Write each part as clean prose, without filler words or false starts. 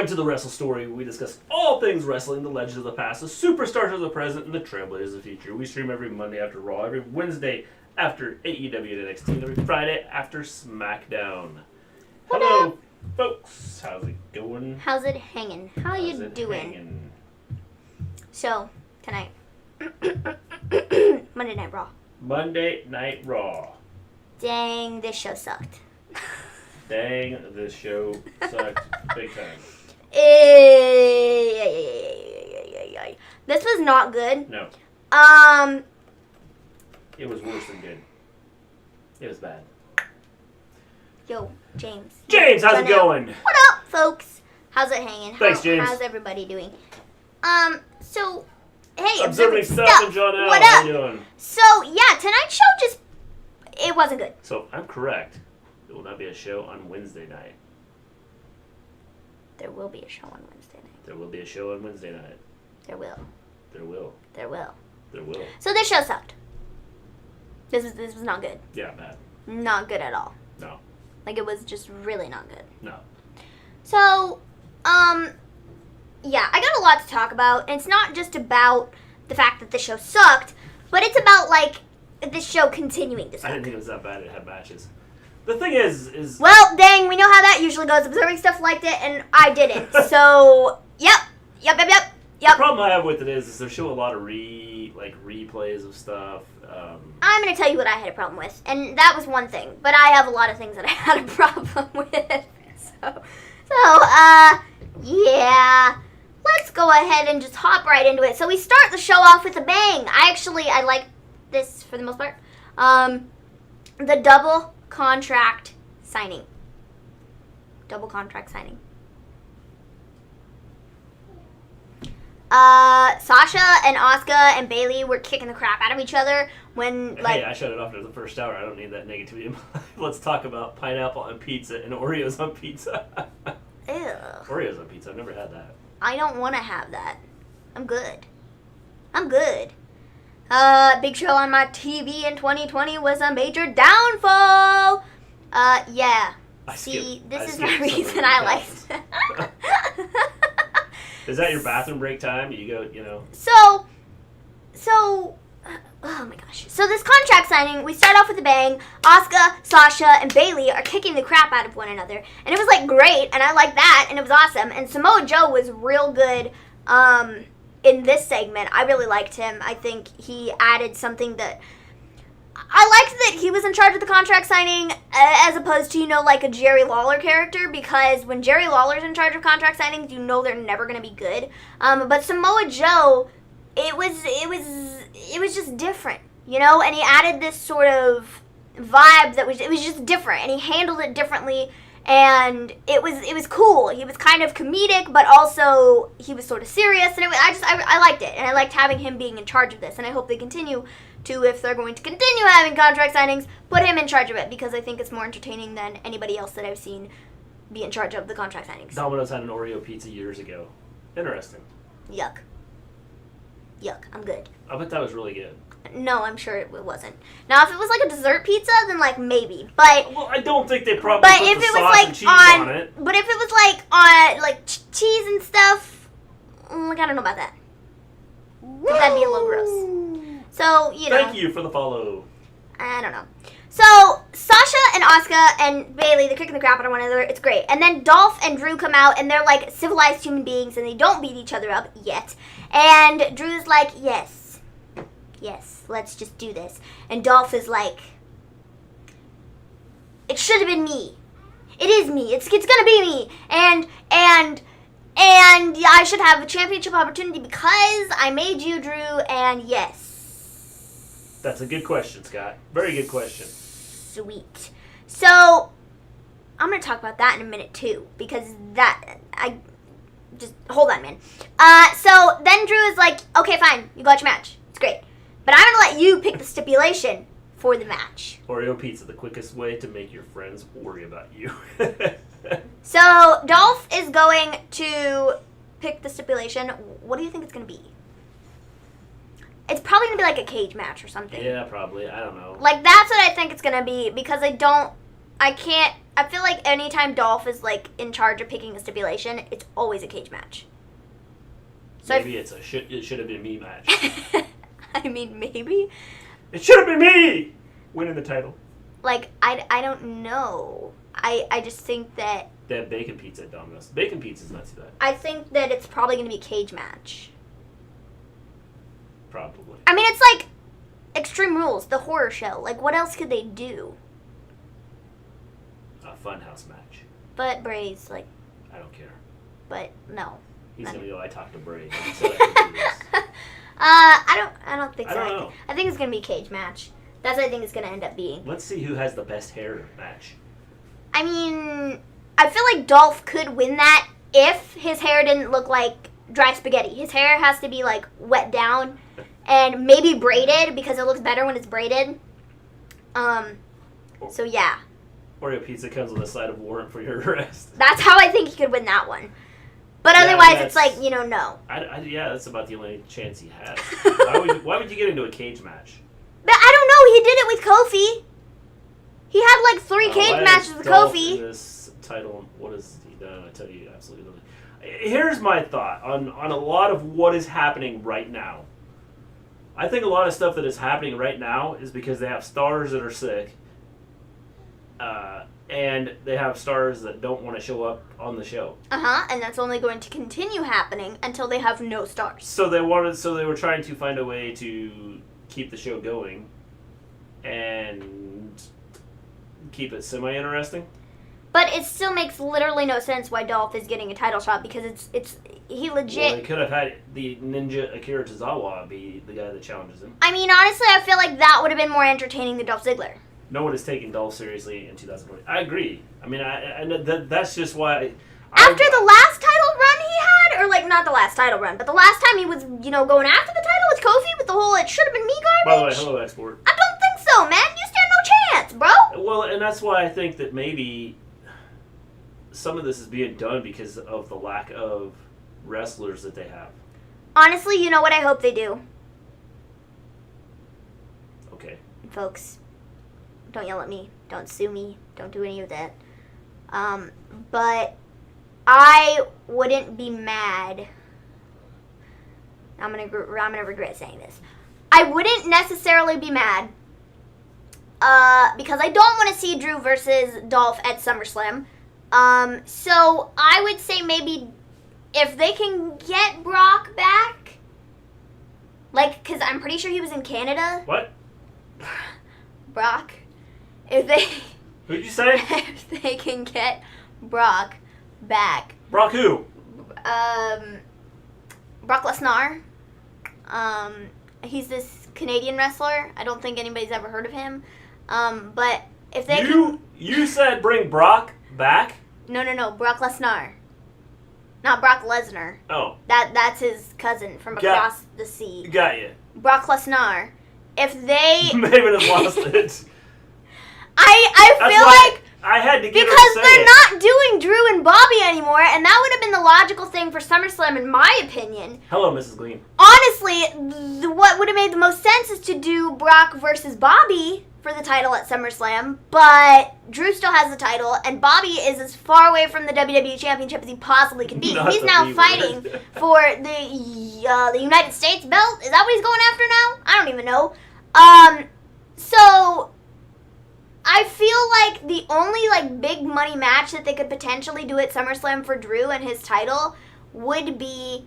Welcome to the Wrestle Story. We discuss all things wrestling, the legends of the past, the superstars of the present, and the trailblazers of the future. We stream every Monday after Raw, every Wednesday after AEW and NXT, and every Friday after SmackDown. Hello, folks. How's it going? How's it hanging? How you doing? Hanging? So, tonight, Monday Night Raw. Monday Night Raw. Dang, this show sucked. Dang, this show sucked big time. This was not good. No. It was worse than good. It was bad. Yo, James. James, how's it going? What up, folks? How's it hanging? Thanks, James. How's everybody doing? So, hey, Observing stuff and John L. What How up? you doing? So, yeah, tonight's show just, it wasn't good. So, I'm correct. There will not be a show on Wednesday night. There will be a show on Wednesday night. There will be a show on Wednesday night. There will. There will. There will. There will. So this show sucked. This was not good. Yeah, bad. Not good at all. No. Like, it was just really not good. No. So, yeah, I got a lot to talk about, and it's not just about the fact that the show sucked, but it's about, like, this show continuing to suck. I didn't think it was that bad. It had matches. The thing is... Well, dang, we know how that usually goes. Observing stuff liked it, and I didn't. So, yep. The problem I have with it is they show a lot of replays of stuff. I'm going to tell you what I had a problem with, and that was one thing. But I have a lot of things that I had a problem with. Yeah. Let's go ahead and just hop right into it. So we start the show off with a bang. I like this for the most part. The double contract signing. Double contract signing. Sasha and Asuka and Bayley were kicking the crap out of each other when, like... Hey, I shut it off after the first hour. I don't need that negativity in my life. Let's talk about pineapple on pizza and Oreos on pizza. Ew. Oreos on pizza. I've never had that. I don't want to have that. I'm good. Big show on my TV in 2020 was a major downfall. Yeah. See, this is the reason I liked it. Is that your bathroom break time? You go, you know. So, oh my gosh. So this contract signing, we start off with a bang. Asuka, Sasha, and Bayley are kicking the crap out of one another. And it was, like, great, and I liked that, and it was awesome. And Samoa Joe was real good in this segment. I really liked him. I think he added something that... I liked that he was in charge of the contract signing as opposed to, like a Jerry Lawler character, because when Jerry Lawler's in charge of contract signings, you know they're never going to be good. But Samoa Joe, it was just different, and he added this sort of vibe that was just different, and he handled it differently, and it was cool. He was kind of comedic, but also he was sort of serious, and I liked it, and I liked having him being in charge of this, and I hope they continue to, if they're going to continue having contract signings, put him in charge of it, because I think it's more entertaining than anybody else that I've seen be in charge of the contract signings. Domino's had an Oreo pizza years ago. Interesting. Yuck, I'm good. I bet that was really good. No, I'm sure it wasn't. Now, if it was like a dessert pizza, then like maybe. But well, I don't think they probably put the sauce and cheese on it. But if it was like on like cheese and stuff, like I don't know about that. That'd be a little gross. So, Thank you for the follow. I don't know. So, Sasha and Asuka and Bayley, they're kicking the crap out of one another. It's great. And then Dolph and Drew come out, and they're like civilized human beings, and they don't beat each other up yet. And Drew's like, yes, let's just do this. And Dolph is like, it should have been me. It is me. It's gonna be me. And I should have a championship opportunity because I made you, Drew, and yes. That's a good question, Scott. Very good question. Sweet. So, I'm going to talk about that in a minute, too, because hold on, man. So, then Drew is like, okay, fine, you got your match. It's great. But I'm going to let you pick the stipulation for the match. Oreo pizza, the quickest way to make your friends worry about you. So, Dolph is going to pick the stipulation. What do you think it's going to be? It's probably going to be like a cage match or something. Yeah, probably. I don't know. Like, that's what I think it's going to be, because I don't I feel like anytime Dolph is, like, in charge of picking a stipulation, it's always a cage match. So maybe it should have been me match. I mean, maybe. It should have been me winning the title. Like, I don't know. I just think that... They have bacon pizza at Domino's. Bacon pizza's not too bad. I think that it's probably going to be a cage match. Probably. I mean, it's like Extreme Rules, the horror show. Like, what else could they do? A funhouse match. But Bray's, like... I don't care. But, no. He's going to go, I talked to Bray. He said I could do this. I don't think so. I don't know. I think it's going to be a cage match. That's what I think it's going to end up being. Let's see who has the best hair match. I mean, I feel like Dolph could win that if his hair didn't look like dry spaghetti. His hair has to be, like, wet down and maybe braided because it looks better when it's braided. So, yeah. Oreo pizza comes with a side of warrant for your arrest. That's how I think he could win that one. But Yeah, otherwise, it's like, no. Yeah, that's about the only chance he has. Why would you get into a cage match? But I don't know. He did it with Kofi. He had, like, 3 cage matches with Dolph Kofi. in this title, what has he done? I tell you, absolutely nothing. Here's my thought on a lot of what is happening right now. I think a lot of stuff that is happening right now is because they have stars that are sick, and they have stars that don't want to show up on the show. And that's only going to continue happening until they have no stars. So they were trying to find a way to keep the show going, and keep it semi-interesting. But it still makes literally no sense why Dolph is getting a title shot because he legit... Well, they could have had the Ninja Akira Tozawa be the guy that challenges him. I mean, honestly, I feel like that would have been more entertaining than Dolph Ziggler. No one is taking Dolph seriously in 2020. I agree. I mean, that's just why... After the last title run he had, or like not the last title run, but the last time he was, going after the title with Kofi with the whole "it should have been me" garbage. By the way, hello, Export. I don't think so, man. You stand no chance, bro. Well, and that's why I think that maybe some of this is being done because of the lack of wrestlers that they have. Honestly, you know what I hope they do? Okay. Folks, don't yell at me. Don't sue me. Don't do any of that. But I wouldn't be mad. I'm gonna regret saying this. I wouldn't necessarily be mad because I don't want to see Drew versus Dolph at SummerSlam. So I would say maybe if they can get Brock back, like, because I'm pretty sure he was in Canada. What? Brock. If they... Who'd you say? If they can get Brock back. Brock who? Brock Lesnar. He's this Canadian wrestler. I don't think anybody's ever heard of him. But if they You said bring Brock back? No, Brock Lesnar. Not Brock Lesnar. Oh. That's his cousin from across the sea. Got you. Brock Lesnar. If they... Maven has lost it. I feel like... I had to get because they're not doing Drew and Bobby anymore, and that would have been the logical thing for SummerSlam, in my opinion. Hello, Mrs. Gleen. Honestly, what would have made the most sense is to do Brock versus Bobby for the title at SummerSlam, but Drew still has the title, and Bobby is as far away from the WWE Championship as he possibly could be. He's now fighting for the United States belt. Is that what he's going after now? I don't even know. So... I feel like the only big money match that they could potentially do at SummerSlam for Drew and his title would be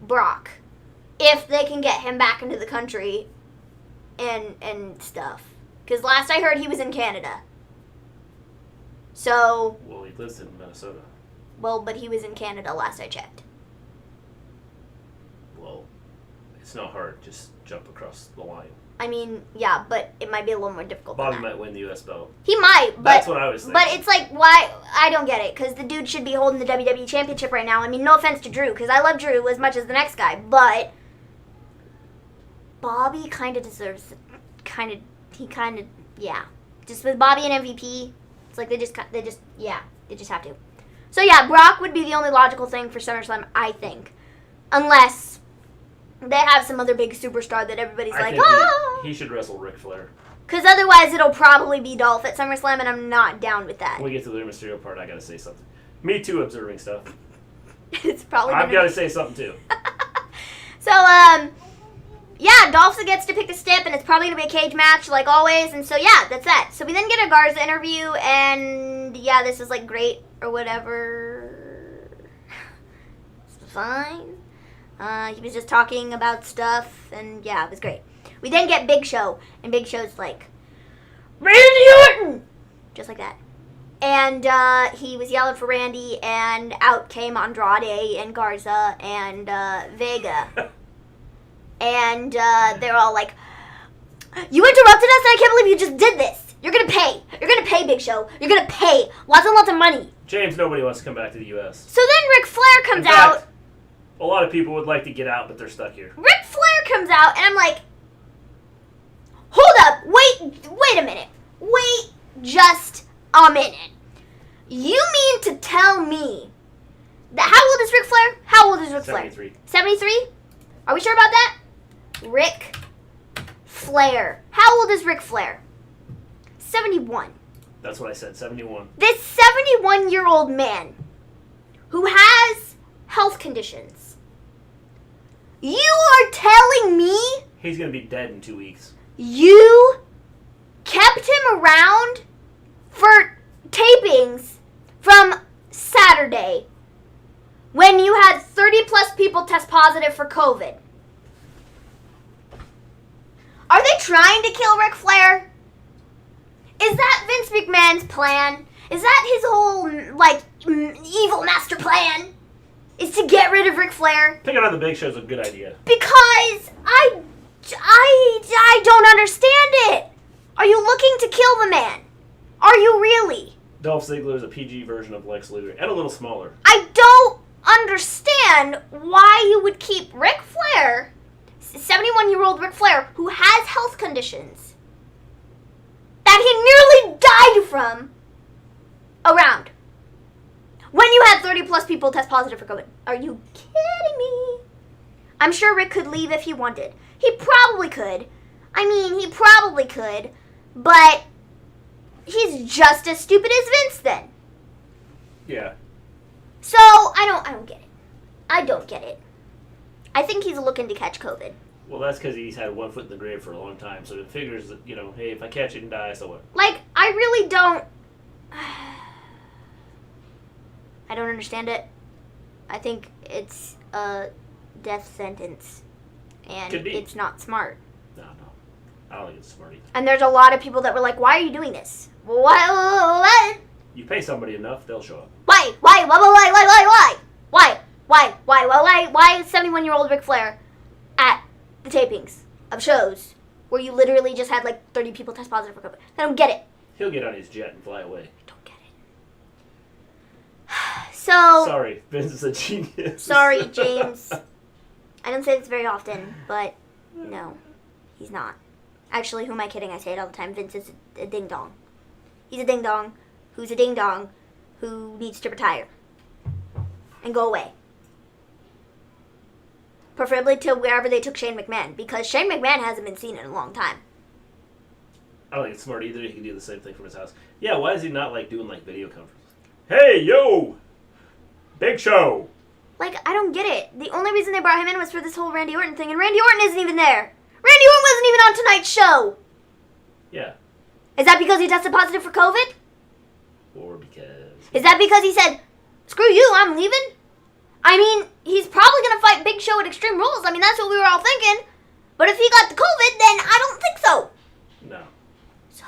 Brock, if they can get him back into the country and stuff. Because last I heard he was in Canada. So. Well, he lives in Minnesota. Well, but he was in Canada last I checked. Well, it's not hard. Just jump across the line. I mean, yeah, but it might be a little more difficult. Bobby might win the U.S. belt. He might, but... That's what I was thinking. But it's like, why... I don't get it, because the dude should be holding the WWE Championship right now. I mean, no offense to Drew, because I love Drew as much as the next guy, but... Bobby kind of deserves... Yeah. Just with Bobby and MVP, it's like they just have to. So yeah, Brock would be the only logical thing for SummerSlam, I think. Unless... they have some other big superstar that everybody's I like, think oh! He should wrestle Ric Flair. Because otherwise it'll probably be Dolph at SummerSlam, and I'm not down with that. When we get to the Mysterio part, I gotta say something. Me too, observing stuff. It's probably I've gotta say something too. So, yeah, Dolph gets to pick the stip, and it's probably going to be a cage match, like always. And so, yeah, that's that. So we then get a Garza interview, and yeah, this is, like, great or whatever. It's fine. He was just talking about stuff, and yeah, it was great. We then get Big Show, and Big Show's like, Randy Orton! Just like that. And he was yelling for Randy, and out came Andrade and Garza and Vega. And they're all like, you interrupted us, and I can't believe you just did this. You're going to pay. You're going to pay, Big Show. You're going to pay lots and lots of money. James, nobody wants to come back to the U.S. So then Ric Flair comes In fact, out. A lot of people would like to get out, but they're stuck here. Ric Flair comes out, and I'm like, hold up. Wait a minute. Wait just a minute. You mean to tell me that, how old is Ric Flair? How old is Ric Flair? 73. 73? Are we sure about that? Ric Flair. How old is Ric Flair? 71. That's what I said, 71. This 71-year-old man who has health conditions. You are telling me He's going to be dead in 2 weeks. you kept him around for tapings from Saturday when you had 30 plus people test positive for COVID. Are they trying to kill Ric Flair? Is that Vince McMahon's plan? Is that his whole, like, evil master plan? Is to get rid of Ric Flair? Picking on the Big Show is a good idea. Because I don't understand it. Are you looking to kill the man? Are you really? Dolph Ziggler is a PG version of Lex Luger, and a little smaller. I don't understand why you would keep Ric Flair, 71-year-old Ric Flair, who has health conditions that he nearly died from, around. When you had 30 plus people test positive for COVID. Are you kidding me? I'm sure Rick could leave if he wanted. He probably could. He probably could. But he's just as stupid as Vince then. Yeah. So, I don't get it. I don't get it. I think he's looking to catch COVID. Well, that's because he's had 1 foot in the grave for a long time. So it figures that, hey, if I catch it and die, so what? Like, I really don't... I don't understand it. I think it's a death sentence. And Could be. it's not smart. No. I don't think it's smart either. And there's a lot of people that were like, why are you doing this? What? You pay somebody enough, they'll show up. Why is 71-year-old Ric Flair at the tapings of shows where you literally just had like 30 people test positive for COVID? I don't get it. He'll get on his jet and fly away. I don't get it. So... Sorry, Vince is a genius. Sorry, James. I don't say this very often, but no, he's not. Actually, who am I kidding? I say it all the time. Vince is a ding-dong. He's a ding-dong who's a ding-dong who needs to retire and go away. Preferably to wherever they took Shane McMahon, because Shane McMahon hasn't been seen in a long time. I don't think it's smart either. He can do the same thing from his house. Yeah, why is he not doing video conferences? Hey, yo! Big Show! I don't get it. The only reason they brought him in was for this whole Randy Orton thing, and Randy Orton isn't even there. Randy Orton wasn't even on tonight's show. Yeah. Is that because he tested positive for COVID? Or because... Is that because he said, screw you, I'm leaving? He's probably going to fight Big Show at Extreme Rules. That's what we were all thinking. But if he got the COVID, then I don't think so. No. So,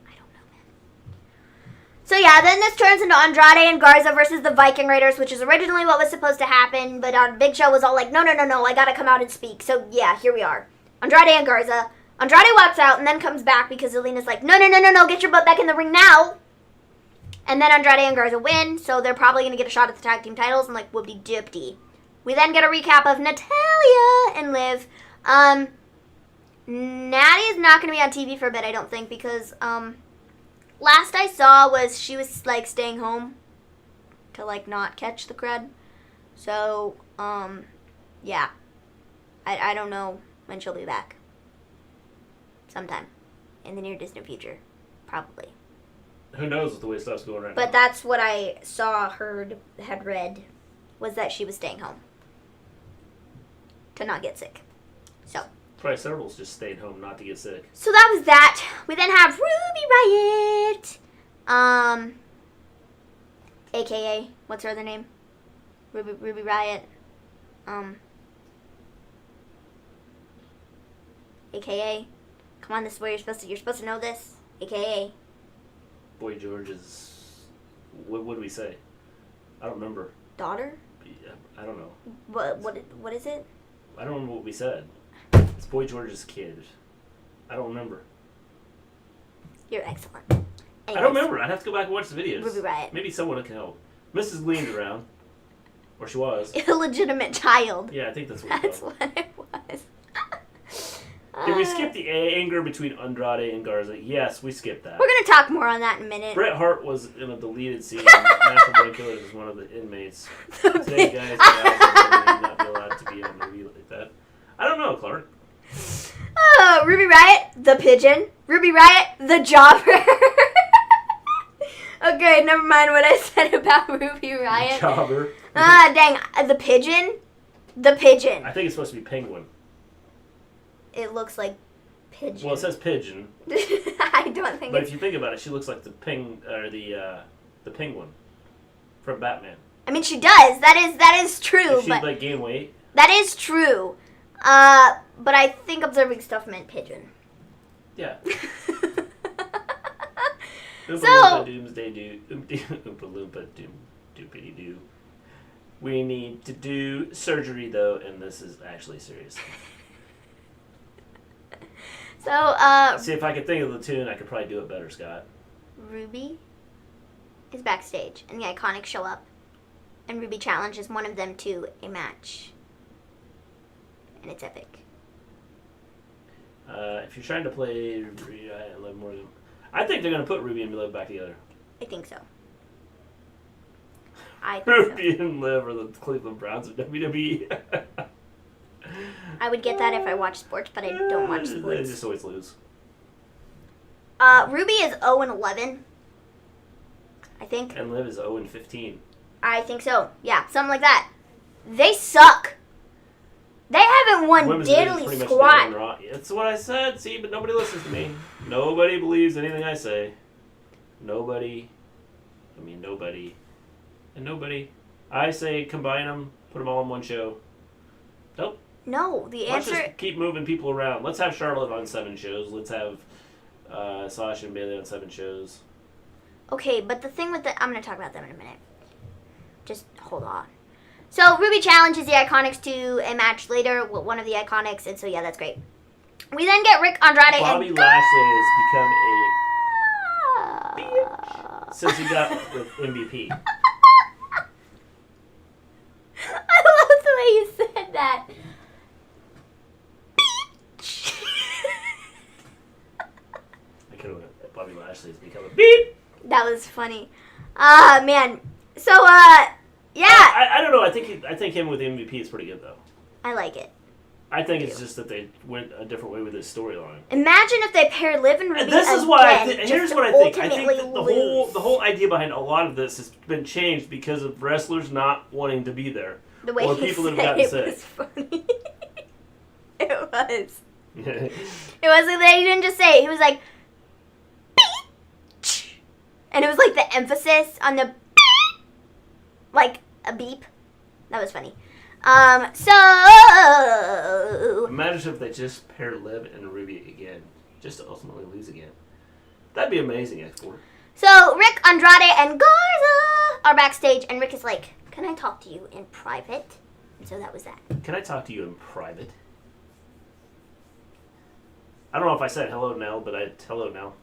I don't know, man. So yeah, then this turns into Andrade and Garza versus the Viking Raiders, which is originally what was supposed to happen, but our Big Show was all like, no, I gotta come out and speak. So yeah, here we are. Andrade and Garza. Andrade walks out and then comes back because Zelina's like, no, get your butt back in the ring now. And then Andrade and Garza win, so they're probably going to get a shot at the tag team titles, and whoopty-doopty. We then get a recap of Natalya and Liv. Natty is not going to be on TV for a bit, I don't think, because, last I saw was she was, staying home to, not catch the crud. So, yeah. I don't know when she'll be back. Sometime. in the near distant future. Probably. Who knows with the way stuff's going right now. But that's what I saw, heard, had read, was that she was staying home. To not get sick. So. Probably several's just staying home not to get sick. So that was that. We then have Ruby Riott. AKA, what's her other name? Ruby Riott. AKA. Come on, this is where you're supposed to know this. AKA. Boy George's, what did we say? I don't remember. Daughter? Yeah, I don't know. What is it? I don't remember what we said. It's Boy George's kid. I don't remember. You're excellent. I Anyways, don't remember. I'd have to go back and watch the videos. Ruby Riott. Maybe someone can help. Mrs. Gleen's around. Or she was. Illegitimate child. Yeah, I think that's what That's it was. what it was. Did we skip the anger between Andrade and Garza? Yes, we skipped that. We're going to talk more on that in a minute. Bret Hart was in a deleted scene. National Blood Killers was one of the inmates. Today, guys, would not be allowed to be on a movie like that. I don't know, Clark. Ruby Riott, the pigeon. Ruby Riott, the jobber. Okay, never mind what I said about Ruby Riott. Jobber. Dang, the pigeon? The pigeon. I think it's supposed to be penguin. It looks like pigeon. Well, it says pigeon. I don't think But if you think about it, she looks like the penguin from Batman. I mean, she does. That is true. If she'd like gain weight. That is true. But I think observing stuff meant pigeon. Yeah. Oompa So- Loompa Doomsday Doo. Oompa Loompa Doom Doopity Doo. We need to do surgery though, and this is actually serious. So, See, if I could think of the tune, I could probably do it better, Scott. Ruby is backstage, and the Iconics show up, and Ruby challenges one of them to a match, and it's epic. If you're trying to play Ruby and Liv Morgan, I think they're going to put Ruby and Liv back together. I think so. I think Ruby and Liv are the Cleveland Browns of WWE. I would get that if I watch sports, but I don't watch They sports. just always lose. Ruby is 0-11. I think. And Liv is 0-15. I think so. Yeah, something like that. They suck. They haven't won Women's division's diddly pretty much squat. dead on Raw. That's what I said. See, but nobody listens to me. Nobody believes anything I say. Nobody. And nobody. I say combine them, put them all in one show. Nope. No, the Let's answer. just keep moving people around. Let's have Charlotte on 7 shows. Let's have Sasha and Bayley on 7 shows. Okay, but the thing with the... I'm going to talk about them in a minute. Just hold on. So, Ruby challenges the Iconics to a match later with one of the Iconics, and so, yeah, that's great. We then get Rick Andrade Bobby and... Lashley has become a bitch since he got with MVP. I love the way you said that. I could have Bobby Lashley has become a beep. That was funny. Man. So, yeah. I don't know. I think him with MVP is pretty good though. I like it. I think it's just that they went a different way with this storyline. Imagine if they paired Liv and Ruby And this is again, why just here's to what I think. I ultimately think that lose. the whole idea behind a lot of this has been changed because of wrestlers not wanting to be there. The way or he people that said have it gotten was funny. It was. sick. It wasn't that he didn't just say it. He was like, beep. And it was like the emphasis on the beep. Like a beep. That was funny. So... Imagine if they just paired Liv and Ruby again, just to ultimately lose again. That'd be amazing, X4. So, Rick, Andrade, and Garza are backstage, and Rick is like, can I talk to you in private? And so that was that. Can I talk to you in private? I don't know if I said hello, Nell, but hello, Nell.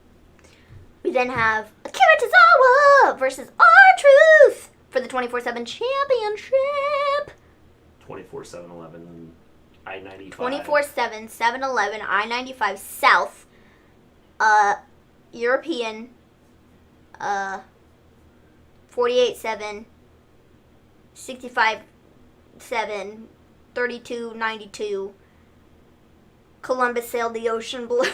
We then have Akira Tozawa versus R-Truth for the 24/7 championship. 24/7/11 I-95. 24/7, 7-Eleven, I-95 South, European, 48/7, 65/7, 32/92. Columbus sailed the ocean blue.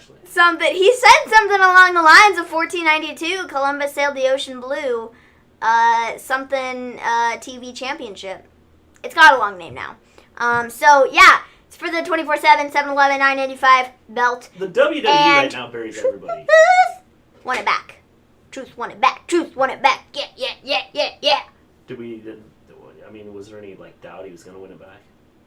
Lashley. He said something along the lines of 1492, Columbus sailed the ocean blue, TV championship. It's got a long name now. So, yeah, it's for the 24/7, 7-Eleven, $9.95 belt. The WWE right now buries everybody. Want it back. Truth want it back. Truth want it back. Yeah. Was there any, doubt he was going to win it back?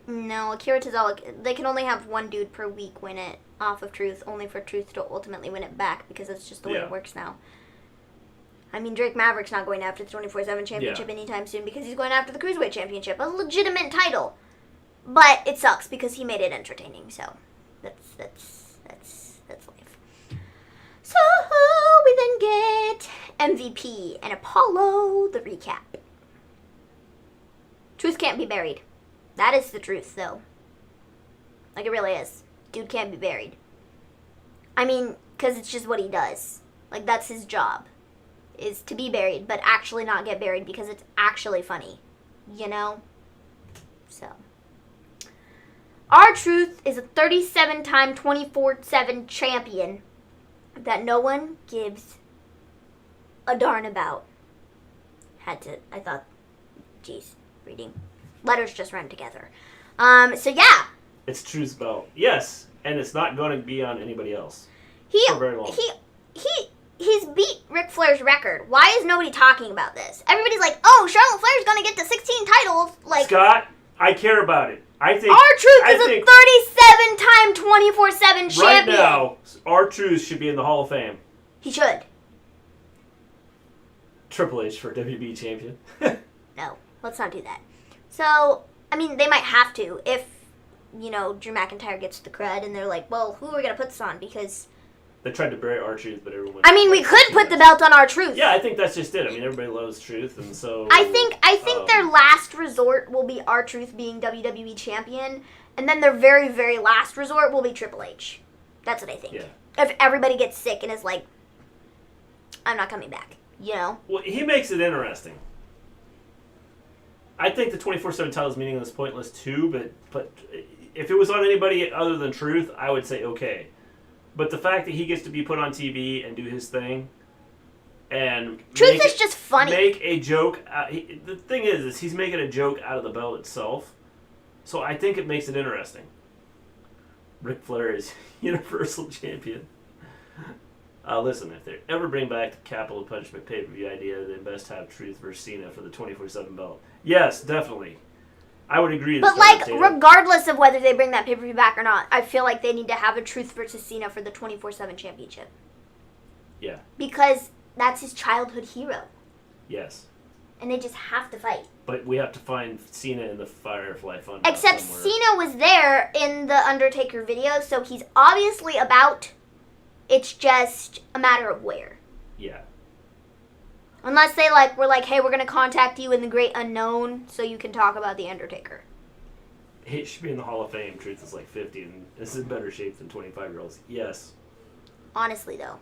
No, Akira Tozawa, they can only have one dude per week win it off of Truth, only for Truth to ultimately win it back, because that's just the way it works now. I mean, Drake Maverick's not going after the 24/7 championship anytime soon because he's going after the Cruiserweight championship, a legitimate title. But it sucks because he made it entertaining, so that's life. So we then get MVP and Apollo, the recap. Truth can't be buried. That is the truth, though. It really is. Dude can't be buried. I mean, because it's just what he does. That's his job. Is to be buried, but actually not get buried because it's actually funny. You know? So. R-Truth is a 37-time 24/7 champion that no one gives a darn about. I thought, geez, reading. Letters just run together. So yeah. It's Truth's belt. Yes, and it's not going to be on anybody else. For very long. He's beat Ric Flair's record. Why is nobody talking about this? Everybody's like, oh, Charlotte Flair's going to get to 16 titles. Scott, I care about it. I think R-Truth is a 37-time 24/7 champion. Right now, R-Truth should be in the Hall of Fame. He should. Triple H for WWE champion. No, let's not do that. So, I mean, they might have to if, Drew McIntyre gets the cred and they're like, well, who are we going to put this on? Because they tried to bury R-Truth, but everyone... I mean, we could put the belt on R-Truth. Yeah, I think that's just it. I mean, everybody loves Truth, and so... I think their last resort will be R-Truth being WWE champion, and then their very, very last resort will be Triple H. That's what I think. Yeah. If everybody gets sick and is like, I'm not coming back, Well, he makes it interesting. I think the 24/7 title is meaningless, pointless too, but if it was on anybody other than Truth, I would say okay. But the fact that he gets to be put on TV and do his thing, and Truth is just funny. Make a joke. The thing is he's making a joke out of the belt itself, so I think it makes it interesting. Ric Flair is Universal Champion. Listen, if they ever bring back the Capital Punishment pay-per-view idea, they best have Truth versus Cena for the 24/7 belt. Yes, definitely. I would agree. But regardless of whether they bring that pay-per-view back or not, I feel like they need to have a Truth versus Cena for the 24/7 championship. Yeah. Because that's his childhood hero. Yes. And they just have to fight. But we have to find Cena in the Firefly Fun. Except Cena was there in the Undertaker video, so he's obviously about. It's just a matter of where. Yeah. Unless they we're like, hey, we're going to contact you in the great unknown so you can talk about The Undertaker. He should be in the Hall of Fame. Truth is 50 and is in better shape than 25-year-olds. Yes. Honestly, though.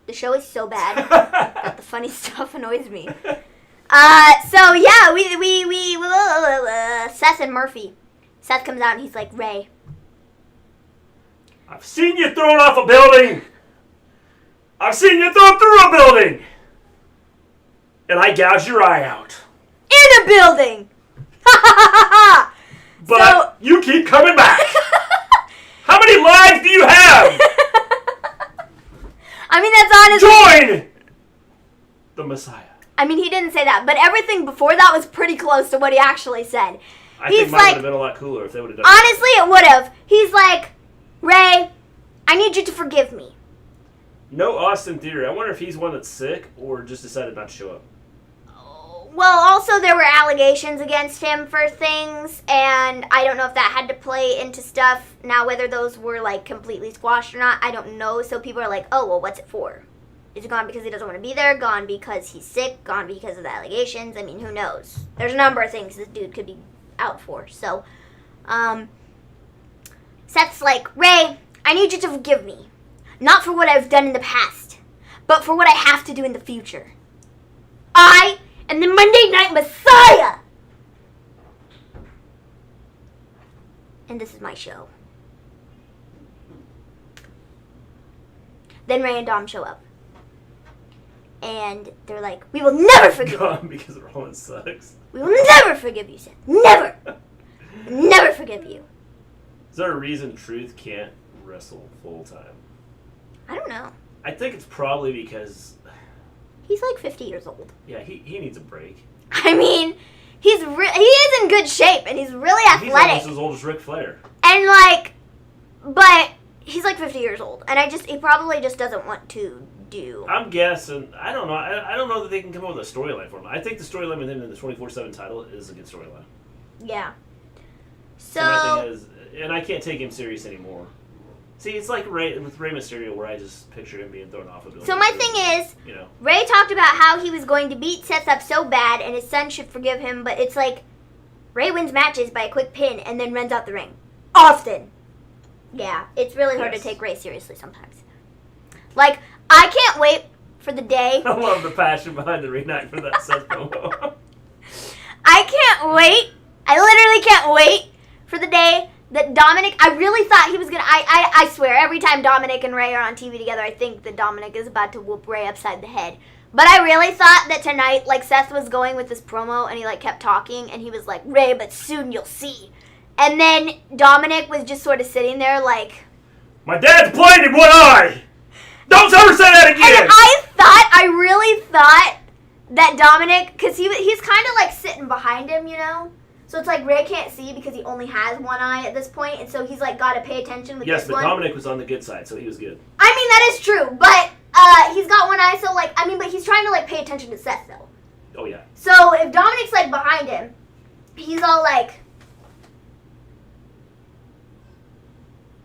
The show is so bad that the funny stuff annoys me. So, yeah, we Seth and Murphy. Seth comes out and he's like, Ray. I've seen you thrown off a building. I've seen you thrown through a building. And I gouged your eye out. In a building. But you keep coming back. How many lives do you have? I mean, that's honestly... Join the Messiah. I mean, he didn't say that, but everything before that was pretty close to what he actually said. I think mine would have been a lot cooler if they would have done honestly, it would have. He's like, Ray, I need you to forgive me. No Austin Theory. I wonder if he's one that's sick or just decided not to show up. Well, also there were allegations against him for things, and I don't know if that had to play into stuff. Now, whether those were, completely squashed or not, I don't know. So people are like, oh, well, what's it for? Is it gone because he doesn't want to be there? Gone because he's sick? Gone because of the allegations? I mean, who knows? There's a number of things this dude could be out for. So, Seth's like, Ray, I need you to forgive me. Not for what I've done in the past, but for what I have to do in the future. I am the Monday Night Messiah! And this is my show. Then Ray and Dom show up. And they're like, we will never forgive you. Because Rollins sucks. We will never forgive you, Seth. Never. Never forgive you. Is there a reason Truth can't wrestle full time? I don't know. I think it's probably because... He's like 50 years old. Yeah, he needs a break. I mean, he is in good shape, and he's really athletic. He's almost as old as Ric Flair. And like, but he's like 50 years old, and he probably just doesn't want to do. I'm guessing. I don't know. I don't know that they can come up with a storyline for him. I think the storyline with him in the 24/7 title is a good storyline. Yeah. So. My thing is, and I can't take him serious anymore. See, it's like with Rey Mysterio, where I just picture him being thrown off a building. So my thing is, you know, Ray talked about how he was going to beat Seth up so bad, and his son should forgive him. But it's like, Ray wins matches by a quick pin and then runs out the ring. Often. Yeah, it's really hard to take Ray seriously sometimes. Like, I can't wait for the day. I love the passion behind the reenactment for that Seth promo. I can't wait. I literally can't wait for the day that Dominic, I really thought he was going to, I swear, every time Dominic and Ray are on TV together, I think that Dominic is about to whoop Ray upside the head. But I really thought that tonight, like, Seth was going with this promo, and he, like, kept talking, and he was like, Ray, but soon you'll see. And then Dominic was just sort of sitting there like, my dad's blind in one eye! Don't ever say that again! And I really thought that Dominic, because he's kind of, like, sitting behind him, you know? So it's like Ray can't see because he only has one eye at this point, and so he's like got to pay attention with this one. Yes, but Dominic was on the good side, so he was good. I mean, that is true, but he's got one eye, so like, I mean, but he's trying to like pay attention to Seth though. Oh yeah. So if Dominic's like behind him, he's all like,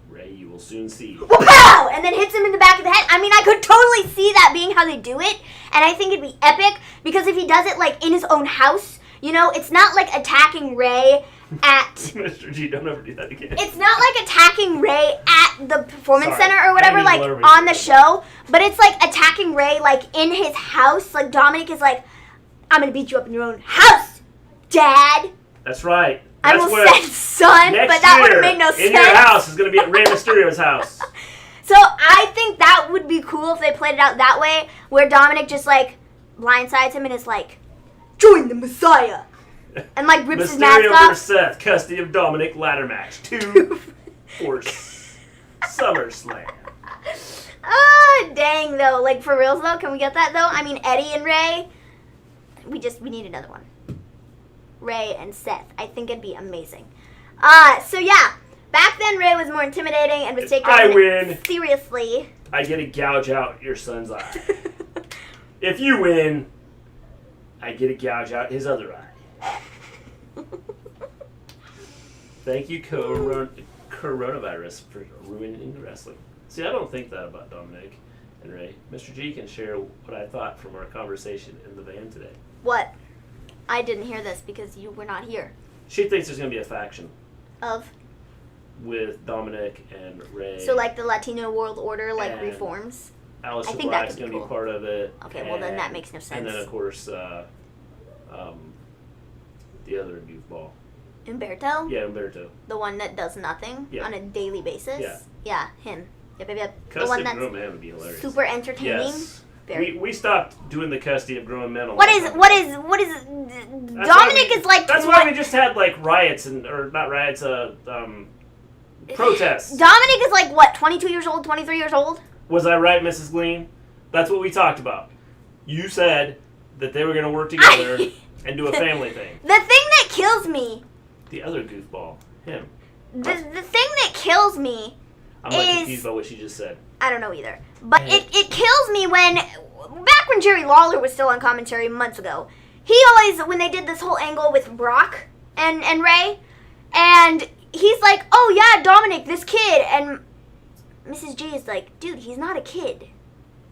Ray, you will soon see. Pow! And then hits him in the back of the head. I mean, I could totally see that being how they do it, and I think it'd be epic because if he does it like in his own house. You know, it's not like attacking Ray at... Mr. G, don't ever do that again. It's not like attacking Ray at the Performance Center or whatever, like, on the show. But it's like attacking Ray, like, in his house. Like, Dominic is like, I'm going to beat you up in your own house, Dad. That's right. I will send son, but that would have made no sense. In your house is going to be at Rey Mysterio's house. So I think that would be cool if they played it out that way, where Dominic just, like, blindsides him and is like, join the Messiah. And, like, rips his mask off. Mysterio versus Seth, custody of Dominic, ladder match. 2 for SummerSlam. Oh, dang, though. Like, for reals, though? Can we get that, though? I mean, Eddie and Ray. We need another one. Ray and Seth. I think it'd be amazing. So, yeah. Back then, Ray was more intimidating and was taken seriously. I get to gouge out your son's eye. If you win... I get to gouge out his other eye. Thank you, coronavirus, for ruining wrestling. See, I don't think that about Dominic and Ray. Mr. G can share what I thought from our conversation in the van today. What? I didn't hear this because you were not here. She thinks there's going to be a faction. Of? With Dominic and Ray. So, like, the Latino world order, like, reforms? Aleister Black's going to be part of it. Okay, well then that makes no sense. And then of course, the other goofball. Umberto? Yeah, Umberto. The one that does nothing on a daily basis? Yeah. Yeah, him. Yep. Custody the one that's of grown men would be hilarious. super entertaining. Yes. We stopped doing the custody of grown men. What is Dominic is like... That's why we just had like riots or not riots, protests. Dominic is like what, 22 years old, 23 years old? Was I right, Mrs. Gleen? That's what we talked about. You said that they were going to work together and do a family thing. The thing that kills me... The other goofball. Him. The thing that kills me I'm like confused by what she just said. I don't know either. But it kills me when... Back when Jerry Lawler was still on commentary months ago, he always... When they did this whole angle with Brock and Ray, and he's like, oh yeah, Dominic, this kid, and... Mrs. G is like, dude, he's not a kid.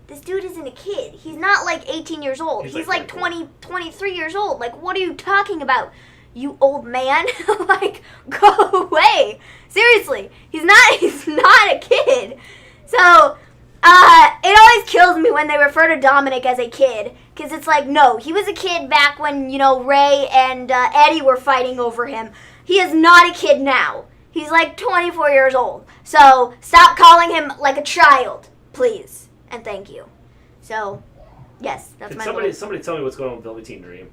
This dude isn't a kid. He's not like 18 years old. He's like 20, 23 years old. Like, what are you talking about, you old man? Like, go away. Seriously. He's not a kid. So, it always kills me when they refer to Dominic as a kid. Because it's like, no, he was a kid back when, you know, Ray and Eddie were fighting over him. He is not a kid now. He's like 24 years old. So stop calling him like a child, please. and thank you. So, yes, that's Can my somebody tell me what's going on with Velveteen Dream?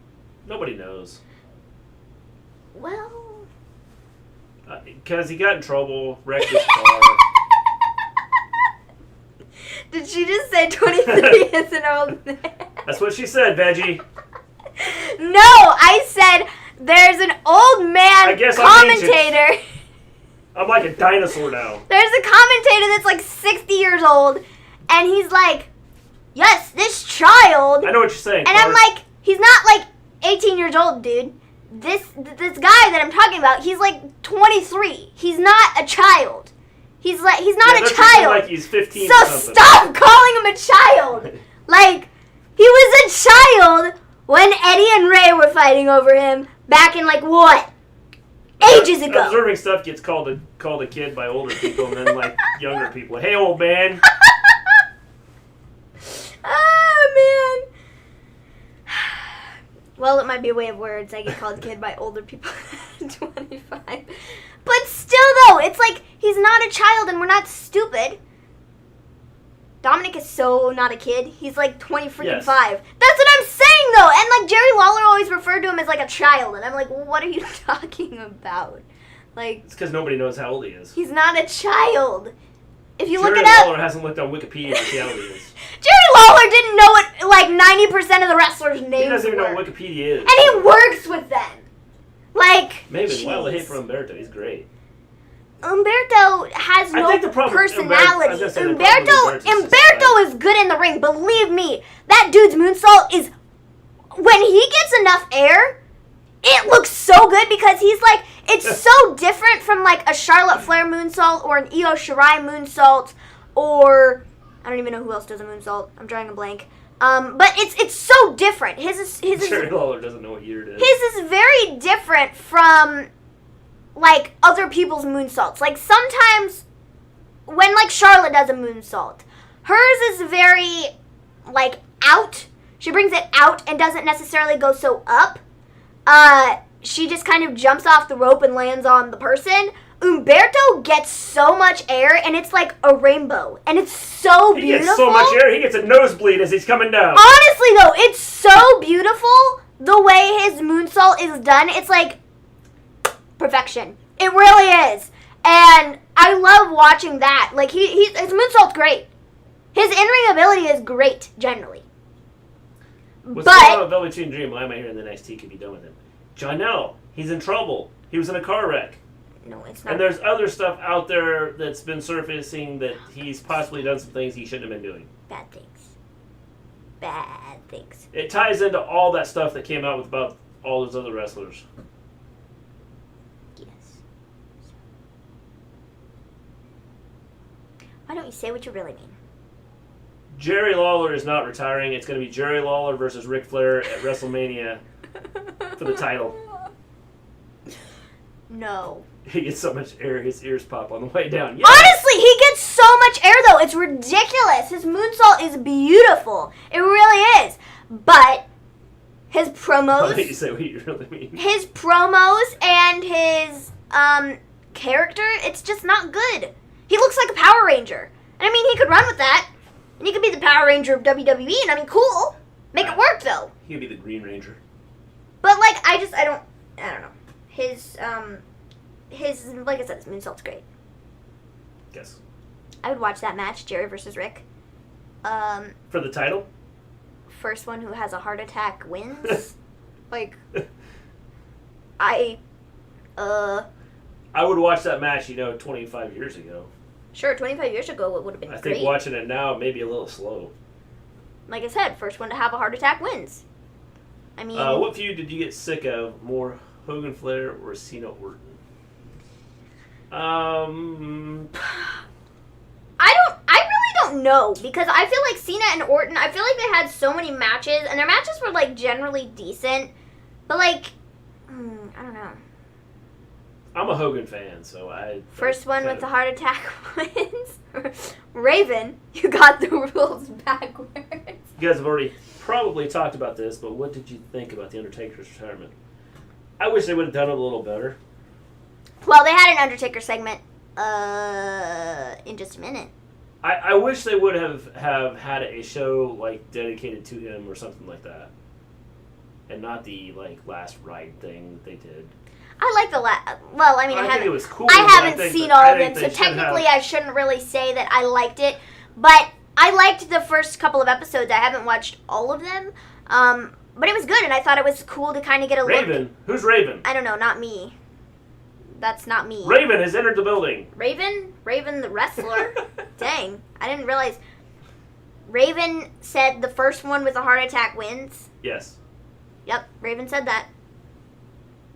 Nobody knows. Well... Because he got in trouble, wrecked his car. Did she just say 23 is an old man? That's what she said, Veggie. No, I said there's an old man commentator. I'm like a dinosaur now. There's a commentator that's like 60 years old, and he's like, yes, this child. I know what you're saying. And I'm like, he's not like 18 years old, dude. This guy that I'm talking about, he's like 23. He's not a child. He's not a child. Like he's 15 so or something. Stop calling him a child. Like, he was a child when Eddie and Ray were fighting over him back in like what? Ages ago. Observing stuff gets called a kid by older people and then like younger people. Hey, old man. Oh, man. Well, it might be a way of words. I get called kid by older people at 25. But still, though, it's like he's not a child and we're not stupid. Dominick is so not a kid. He's like 25. That's what I'm saying, though. And like Jerry Lawler always referred to him as like a child. And I'm like, well, what are you talking about? Like, it's because nobody knows how old he is. He's not a child. If you look it up. Jerry Lawler hasn't looked on Wikipedia to see how old he is. Jerry Lawler didn't know what like 90% of the wrestlers' names were. He doesn't even know what Wikipedia is. And he works with them. Like, Maven, wow, the hate for Umberto. He's great. Umberto has no personality. Umberto is good in the ring. Believe me, that dude's moonsault is, when he gets enough air, it looks so good because he's like, it's so different from like a Charlotte Flair moonsault or an Io Shirai moonsault or, I don't even know who else does a moonsault. I'm drawing a blank. But it's so different. His Jerry Lawler doesn't know what year it is. His is very different from like other people's moonsaults. Like sometimes when like Charlotte does a moonsault, hers is very like out. She brings it out and doesn't necessarily go so up. She just kind of jumps off the rope and lands on the person. Umberto gets so much air, and it's like a rainbow. And it's so beautiful. He gets so much air, he gets a nosebleed as he's coming down. Honestly, though, it's so beautiful the way his moonsault is done. It's like perfection. It really is. And I love watching that. Like, his moonsault's great. His in-ring ability is great, generally. What's going on with Velveteen Dream? Why am I hearing the NXT could be done with him? Jonelle, he's in trouble. He was in a car wreck. No, it's not. And there's other stuff out there that's been surfacing that he's possibly done some things he shouldn't have been doing. Bad things. Bad things. It ties into all that stuff that came out with about all those other wrestlers. Yes. Why don't you say what you really mean? Jerry Lawler is not retiring. It's going to be Jerry Lawler versus Ric Flair at WrestleMania for the title. No. He gets so much air, his ears pop on the way down. Yes. Honestly, he gets so much air, though. It's ridiculous. His moonsault is beautiful. It really is. But his promos... I think you say what you really mean. His promos and his character, it's just not good. He looks like a Power Ranger. And I mean, he could run with that. And he could be the Power Ranger of WWE. And I mean, cool. Make it work, though. He could be the Green Ranger. But, like, I don't know. His, like I said, his moonsault's great. Guess. I would watch that match, Jerry versus Rick. For the title? First one who has a heart attack wins. Like, I would watch that match, 25 years ago. Sure, 25 years ago it would have been great. I think watching it now may be a little slow. Like I said, first one to have a heart attack wins. I mean... what feud did you get sick of more, Hogan Flair or Cena Orton? I really don't know, because I feel like Cena and Orton, I feel like they had so many matches, and their matches were, like, generally decent, but, like, I don't know. I'm a Hogan fan, so I... First one with the heart attack wins. Raven, you got the rules backwards. You guys have already probably talked about this, but what did you think about The Undertaker's retirement? I wish they would have done it a little better. Well, they had an Undertaker segment in just a minute. I wish they would have had a show like dedicated to him or something like that, and not the like last ride thing that they did. I like the well, I mean, I think it was cool. I haven't seen all of it, so technically I shouldn't really say that I liked it. But I liked the first couple of episodes. I haven't watched all of them, but it was good, and I thought it was cool to kind of get a look. Raven, who's Raven? I don't know, not me. That's not me. Raven has entered the building. Raven the wrestler. Dang, I didn't realize. Raven said the first one with a heart attack wins. Yes. Yep, Raven said that.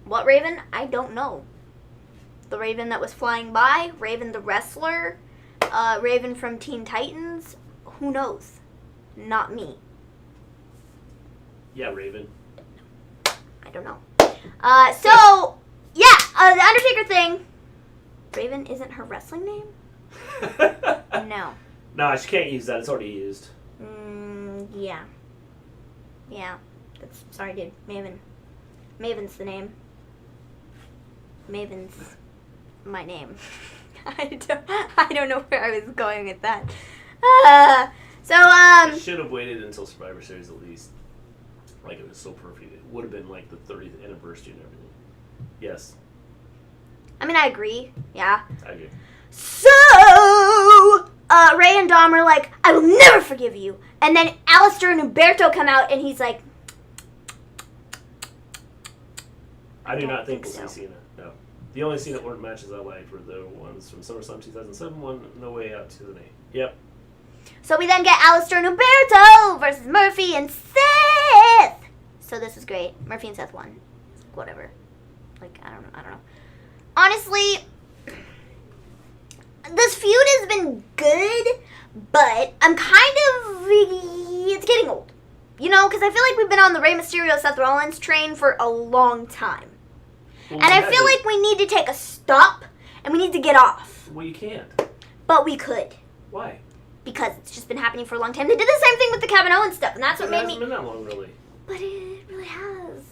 What Raven? I don't know. The Raven that was flying by, Raven the wrestler, Raven from Teen Titans. Who knows? Not me. Yeah, Raven. I don't know. So, yeah, the Undertaker thing. Raven isn't her wrestling name? No. Nah, she can't use that. It's already used. Yeah. Yeah. Sorry, dude. Maven. Maven's the name. Maven's my name. I don't know where I was going with that. I should have waited until Survivor Series at least. Like, it was so perfect. It would have been like the 30th anniversary and everything. Yes. I mean, I agree. Yeah. I agree. So, Ray and Dom are like, I will never forgive you. And then Alistair and Humberto come out, and he's like, I do not think we'll so. see Cena. No. The only Cena order matches I liked were the ones from SummerSlam 2007, one No Way Out 2008. Yep. So we then get Alistair and Humberto versus Murphy and Seth. So this is great. Murphy and Seth won. Whatever. Like, I don't know. Honestly, this feud has been good, but I'm it's getting old. You know, because I feel like we've been on the Rey Mysterio, Seth Rollins train for a long time. Well, and I feel like we need to take a stop, and we need to get off. Well, you can't. But we could. Why? Because it's just been happening for a long time. They did the same thing with the Kevin Owens stuff, and that's what made me... It hasn't been that long, really. But it really has.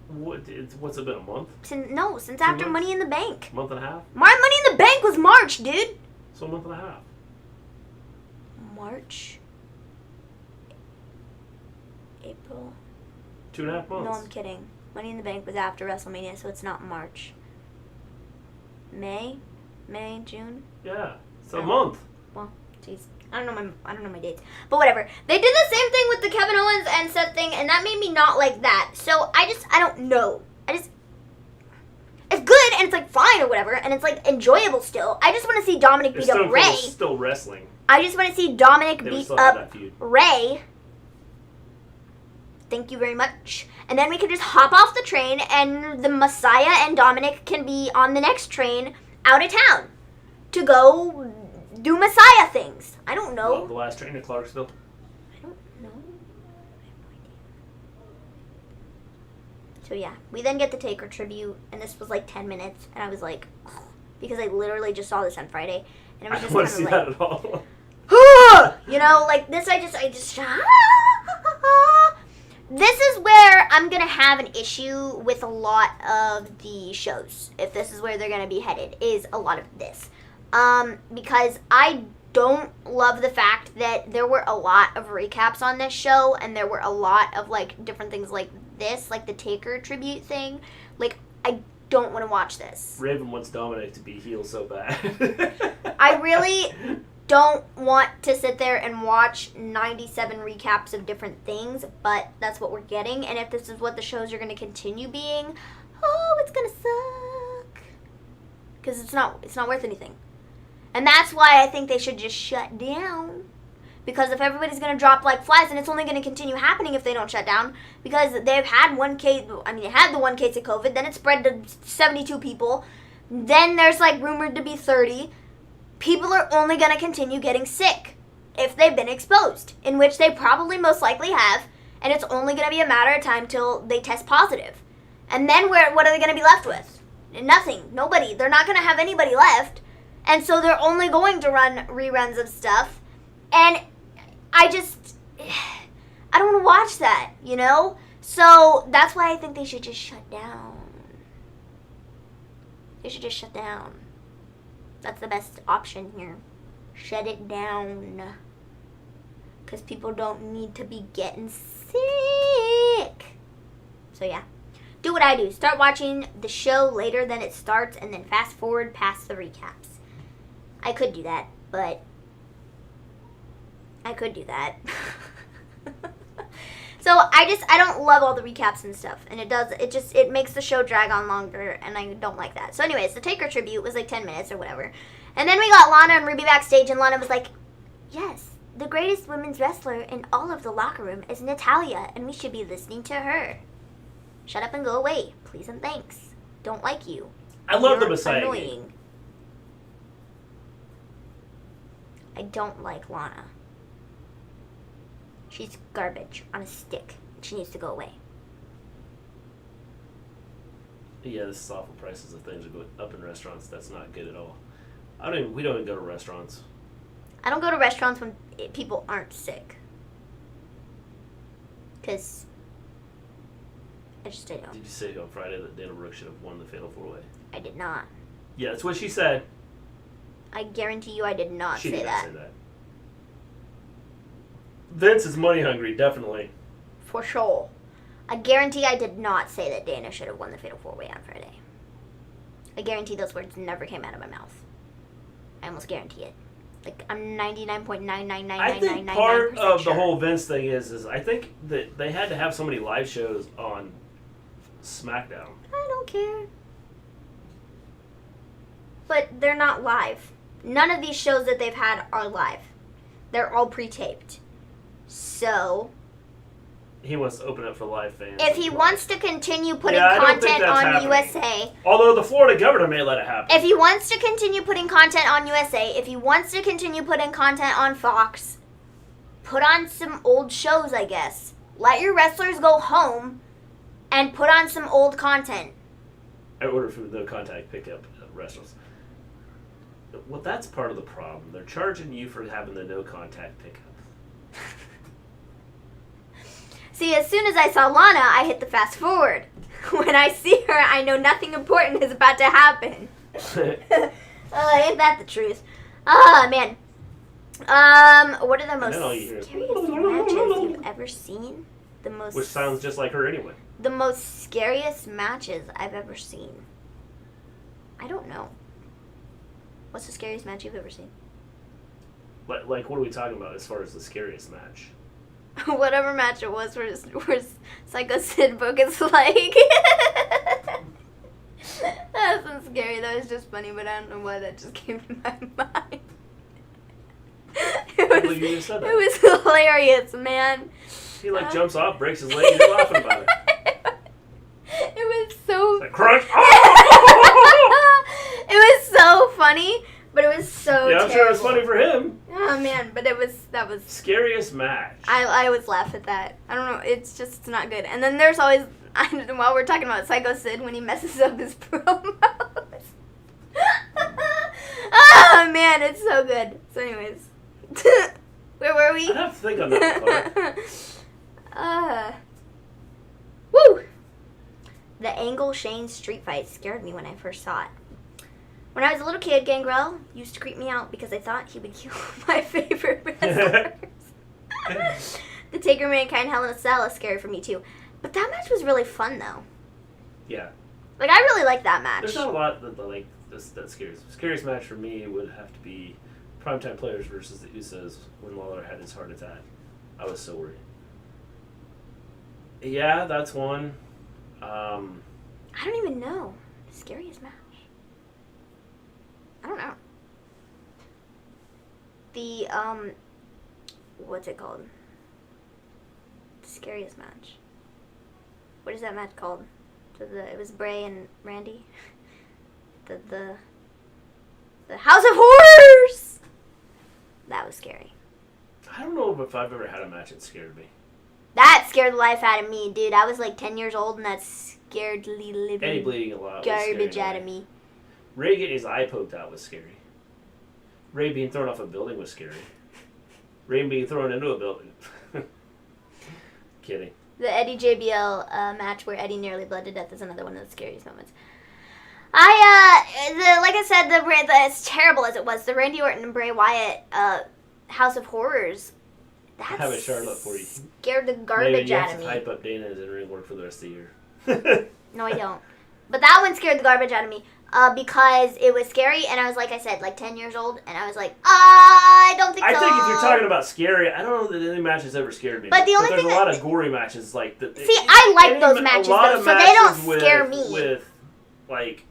What's it been, a month? Since after Money in the Bank. Month and a half? My Money in the Bank was March, dude. So a month and a half. March. April. 2.5 months. No, I'm kidding. Money in the Bank was after WrestleMania, so it's not March. May, June. Yeah, it's a month. Well, jeez, I don't know my dates, but whatever. They did the same thing with the Kevin Owens and Seth thing, and that made me not like that. So I don't know. It's good and it's like fine or whatever, and it's like enjoyable still. I just want to see Dominic beat up Ray. Still wrestling. I just want to see Dominic beat up Ray. Thank you very much. And then we can just hop off the train, and the Messiah and Dominic can be on the next train out of town to go do Messiah things. I don't know. Well, the last train to Clarksville. I don't know. I have no idea. So yeah, we then get the Taker tribute, and this was like 10 minutes, and I was like, oh, because I literally just saw this on Friday, and it was just I don't want to see that at all. You know, like this, I just. This is where I'm going to have an issue with a lot of the shows, if this is where they're going to be headed, is a lot of this. Because I don't love the fact that there were a lot of recaps on this show, and there were a lot of, like, different things like this, like the Taker tribute thing. Like, I don't want to watch this. Raven wants Dominic to be heel so bad. I really don't want to sit there and watch 97 recaps of different things, but that's what we're getting, and if this is what the shows are going to continue being, it's going to suck. Because it's not worth anything. And that's why I think they should just shut down. Because if everybody's going to drop like flies, and it's only going to continue happening if they don't shut down, because they've had they had the one case of COVID, then it spread to 72 people, then there's like rumored to be 30. People are only going to continue getting sick if they've been exposed, in which they probably most likely have, and it's only going to be a matter of time till they test positive. And then what are they going to be left with? Nothing. Nobody. They're not going to have anybody left, and so they're only going to run reruns of stuff, and I don't want to watch that, you know? So that's why I think they should just shut down. They should just shut down. That's the best option here. Shut it down. Because people don't need to be getting sick. So yeah. Do what I do. Start watching the show later than it starts and then fast forward past the recaps. I could do that, but I could do that. So I don't love all the recaps and stuff, and it makes the show drag on longer, and I don't like that. So anyways, the Taker tribute was like 10 minutes or whatever. And then we got Lana and Ruby backstage, and Lana was like, yes, the greatest women's wrestler in all of the locker room is Natalya, and we should be listening to her. Shut up and go away, please and thanks. Don't like you. I love the You're Messiah annoying. game. I don't like Lana. She's garbage on a stick. She needs to go away. Yeah, this is awful prices of things are going up in restaurants. That's not good at all. We don't even go to restaurants. I don't go to restaurants when people aren't sick. Because I don't. Did you say on Friday that Dana Brooke should have won the Fatal 4-Way? I did not. Yeah, that's what she said. I guarantee you I did not She say did not that. say that. Vince is money hungry, definitely. For sure. I guarantee I did not say that Dana should have won the Fatal 4-Way on Friday. I guarantee those words never came out of my mouth. I almost guarantee it. Like, I'm 99.9999999% I think part of sure. the whole Vince thing is I think that they had to have so many live shows on SmackDown. I don't care. But they're not live. None of these shows that they've had are live. They're all pre-taped. So, He wants to open up for live fans. if he wants to continue putting I don't think content that's on happening. USA, Although the Florida governor may let it happen. if he wants to continue putting content on USA, if he wants to continue putting content on Fox, put on some old shows, I guess. Let your wrestlers go home and put on some old content. I ordered food, no contact pickup at restaurants. Well, that's part of the problem. They're charging you for having the no contact pickup. See, as soon as I saw Lana, I hit the fast forward. When I see her, I know nothing important is about to happen. Ain't that the truth? Ah, man. What are the most then all you hear is scariest matches you've ever seen? Which sounds just like her anyway. The most scariest matches I've ever seen. I don't know. What's the scariest match you've ever seen? Like, what are we talking about as far as the scariest match? Whatever match it was where Psycho Sid broke his leg. That wasn't scary. That was just funny, but I don't know why that just came to my mind. Well, you just said that. It was hilarious, man. He jumps off, breaks his leg, and you're laughing about it. It was so... Like, crunch! It was so funny, but it was so Yeah, I'm terrible. sure it was funny for him. Oh, man, but that was... Scariest match. I always laugh at that. I don't know, it's not good. And then there's always, while we're talking about Psycho Sid, when he messes up his promos. Oh, man, it's so good. So anyways, where were we? I'd have to think on that part. Woo! The Angle Shane street fight scared me when I first saw it. When I was a little kid, Gangrel used to creep me out because I thought he would kill my favorite wrestlers. The Taker Mankind Hell in a Cell is scary for me too. But that match was really fun though. Yeah. Like, I really liked that match. There's not a lot that's scariest. Scariest match for me would have to be Primetime Players versus the Usos when Lawler had his heart attack. I was so worried. Yeah, that's one. I don't even know. The scariest match. I don't know. The, what's it called? The scariest match. What is that match called? It was Bray and Randy. The House of Horrors! That was scary. I don't know if I've ever had a match that scared me. That scared the life out of me, dude. I was like 10 years old and that scared the Eddie living bleeding a lot. garbage out of me. Ray getting his eye poked out was scary. Ray being thrown off a building was scary. Ray being thrown into a building. Kidding. The Eddie JBL match where Eddie nearly bled to death is another one of the scariest moments. Like I said, as terrible as it was, the Randy Orton and Bray Wyatt House of Horrors. I have a Charlotte for you. Scared the garbage out of me. You have to hype up Dana's in-ring work for the rest of the year. No, I don't. But that one scared the garbage out of me because it was scary, and I was, like I said, like 10 years old, and I was like, I don't think so. I think if you're talking about scary, I don't know that any match has ever scared me. But the only there's thing a lot of gory matches like that. See, I like those matches, though, so they don't scare me. With, like,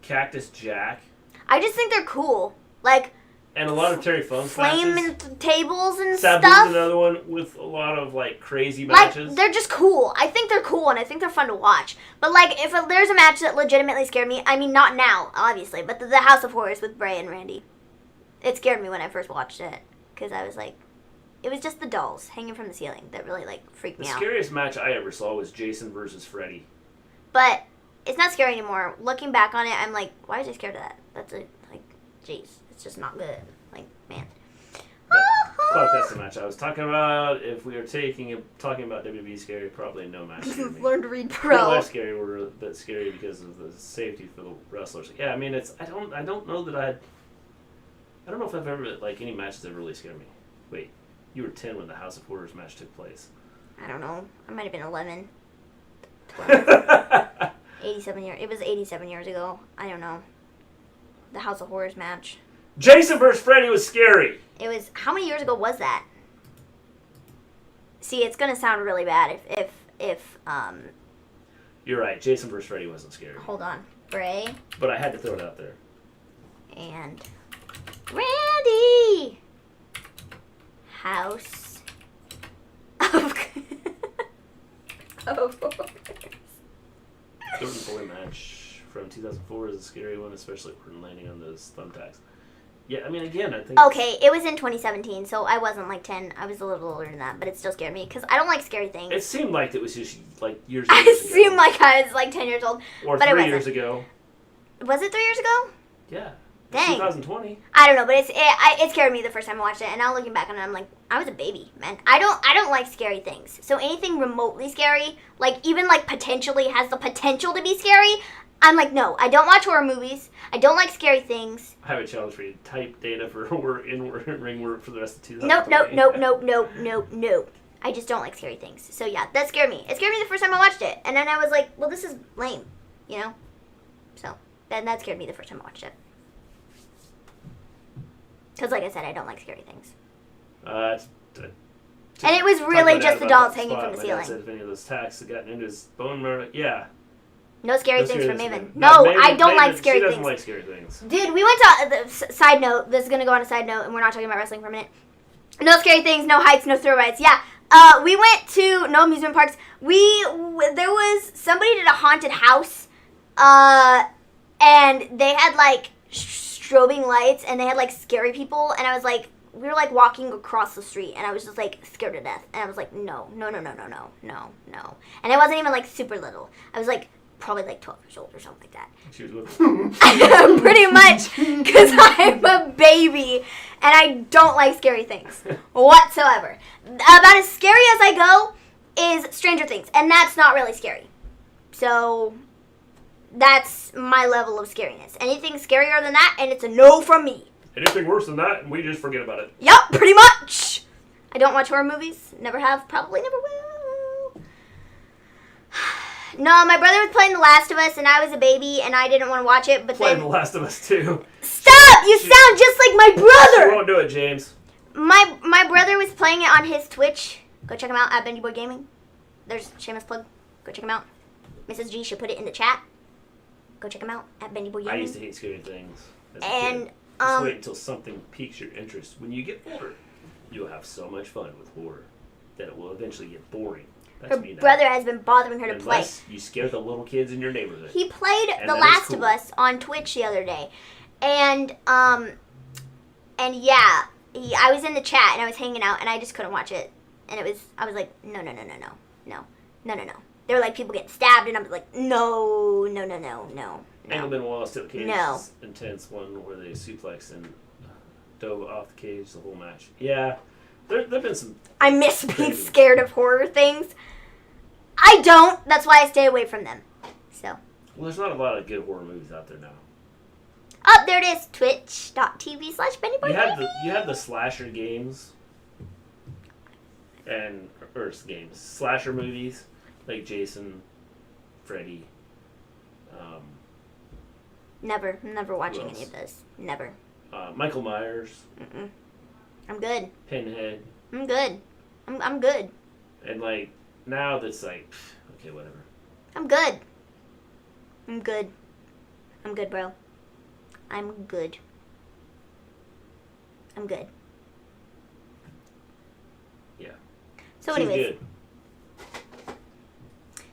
Cactus Jack. I just think they're cool. Like... And a lot of Terry Funk flame matches. and tables and Sabu's stuff. Another one with a lot of like crazy matches. Like, they're just cool. I think they're cool and I think they're fun to watch. But like, if there's a match that legitimately scared me, I mean, not now, obviously, but the House of Horrors with Bray and Randy. It scared me when I first watched it because I was like, it was just the dolls hanging from the ceiling that really like freaked me out. The scariest match I ever saw was Jason versus Freddy. But it's not scary anymore. Looking back on it, I'm like, why was I scared of that? That's like, jeez, it's just not good. Like, man. Fuck, that's the match I was talking about. If we are talking about WWE scary, probably no match. Learn to read pro. Real life scary were a bit scary because of the safety for the wrestlers. Yeah, I mean, I don't know that I don't know if I've ever like any matches that really scared me. Wait, you were 10 when the House of Horrors match took place. I don't know. I might have been 11. 12. 87 years. It was 87 years ago. I don't know. The House of Horrors match. Jason vs. Freddy was scary. It was, how many years ago was that? See, it's gonna sound really bad if You're right. Jason vs. Freddy wasn't scary. Hold on, Bray. But I had to throw it out there. And Randy. House of The boy match from 2004 is a scary one, especially when landing on those thumbtacks. Yeah, I mean, again, I think... Okay, it was in 2017, so I wasn't, like, 10. I was a little older than that, but it still scared me, because I don't like scary things. It seemed like it was just, like, years ago. It seemed like I was, like, 10 years old, or but 3 years ago. Was it 3 years ago? Yeah. Dang. 2020. I don't know, but it scared me the first time I watched it, and now looking back on it, I'm like, I was a baby, man. I don't like scary things. So anything remotely scary, like, even, like, potentially has the potential to be scary, I'm like, no, I don't watch horror movies. I don't like scary things. I have a challenge for you. Type data for in-ring work for the rest of 2020. Nope. I just don't like scary things. So, yeah, that scared me. It scared me the first time I watched it. And then I was like, well, this is lame, you know? So, then that scared me the first time I watched it. Because, like I said, I don't like scary things. And it was really just the dolls hanging from the ceiling. Said if any of those tacks had gotten into his bone marrow, yeah. No scary things from Maven. No, I don't like scary things. She doesn't like scary things. Dude, we went to side note. This is gonna go on a side note, and we're not talking about wrestling for a minute. No scary things, no heights, no thrill rides. Yeah, we went to no amusement parks. There was somebody did a haunted house, and they had like strobing lights, and they had like scary people, and I was like, we were like walking across the street, and I was just like scared to death, and I was like, no. And I wasn't even like super little. I was like probably like 12 years old or something like that. She was with pretty much, because I'm a baby, and I don't like scary things whatsoever. About as scary as I go is Stranger Things, and that's not really scary. So that's my level of scariness. Anything scarier than that, and it's a no from me. Anything worse than that, and we just forget about it. Yup, pretty much. I don't watch horror movies. Never have. Probably never will. No, my brother was playing The Last of Us, and I was a baby, and I didn't want to watch it, but playing The Last of Us, too. Stop! You sound just like my brother! She won't do it, James. My brother was playing it on his Twitch. Go check him out, at Bendy Boy Gaming. There's shameless plug. Go check him out. Mrs. G should put it in the chat. Go check him out, at Bendy Boy Gaming. I used to hate scary things as a and, kid. Just wait until something piques your interest. When you get older, you'll have so much fun with horror that it will eventually get boring. That's her brother has been bothering her to play. Unless you scare the little kids in your neighborhood. He played The Last of Us on Twitch the other day. And yeah, I was in the chat and I was hanging out and I just couldn't watch it. And I was like, no. There were like people getting stabbed and I was like, no. Engelman Wallace Steel Cage No. is intense one where they suplexed and dove off the cage the whole match. Yeah, there've been some... I miss being scared of horror things. I don't. That's why I stay away from them. So. Well, there's not a lot of good horror movies out there now. Oh, there it is. Twitch.tv/BennyBoy. You had the slasher games slasher movies like Jason, Freddy. Never watching any of those. Never. Michael Myers. Mm-mm. I'm good. Pinhead. I'm good. I'm good. And like now that's like, okay, whatever. I'm good. I'm good, bro. I'm good. Yeah. So She's anyways. good.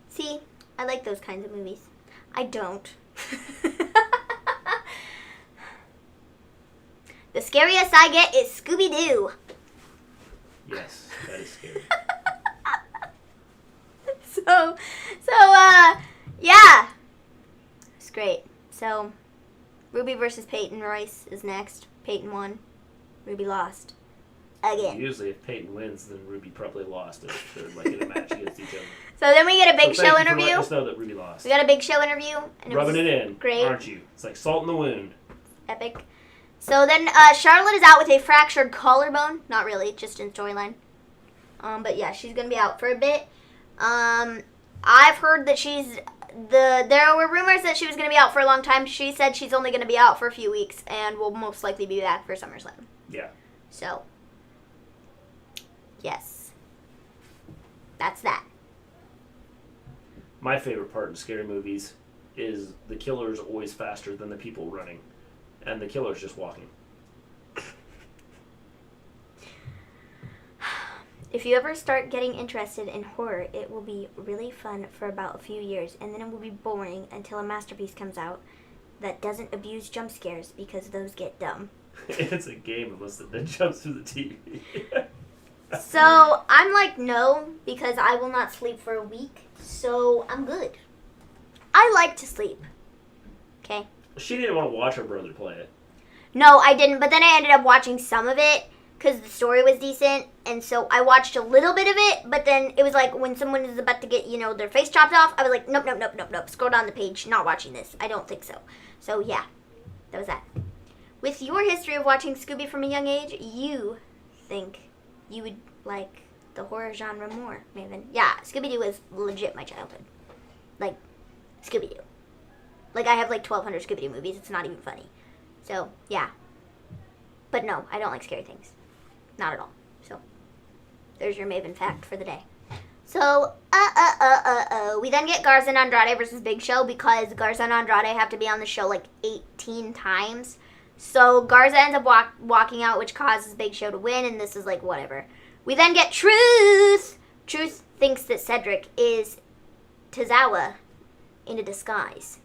See, I like those kinds of movies. I don't. The scariest I get is Scooby-Doo. Yes, that is scary. Yeah. It's great. So, Ruby versus Peyton Royce is next. Peyton won. Ruby lost. Again. Usually if Peyton wins, then Ruby probably lost if they're like in a match against each other. So then we get a Big So Show thank you for interview. letting us know that Ruby lost. We got a Big Show interview. And Rubbing it in, great. aren't you? It's like salt in the wound. Epic. So then Charlotte is out with a fractured collarbone. Not really, just in storyline. But yeah, she's going to be out for a bit. I've heard that there were rumors that she was going to be out for a long time. She said she's only going to be out for a few weeks and will most likely be back for SummerSlam. Yeah. So, yes. That's that. My favorite part in scary movies is the killer's always faster than the people running. And the killer's just walking. If you ever start getting interested in horror, it will be really fun for about a few years, and then it will be boring until a masterpiece comes out that doesn't abuse jump scares because those get dumb. It's a game unless it jumps through the TV. So I'm like, no, because I will not sleep for a week, so I'm good. I like to sleep. Okay? She didn't want to watch her brother play it. No, I didn't, but then I ended up watching some of it because the story was decent, and so I watched a little bit of it, but then it was like when someone is about to get, their face chopped off, I was like, nope, scroll down the page, not watching this. I don't think so. So, yeah, that was that. With your history of watching Scooby from a young age, you think you would like the horror genre more, Maven. Yeah, Scooby-Doo was legit my childhood. Like, Scooby-Doo. Like, I have like 1,200 Scooby-Doo movies. It's not even funny. So, yeah. But no, I don't like scary things. Not at all. So, there's your Maven fact for the day. So, we then get Garza and Andrade versus Big Show because Garza and Andrade have to be on the show like 18 times. So, Garza ends up walking out, which causes Big Show to win, and this is like whatever. We then get Truth. Truth thinks that Cedric is Tozawa in a disguise.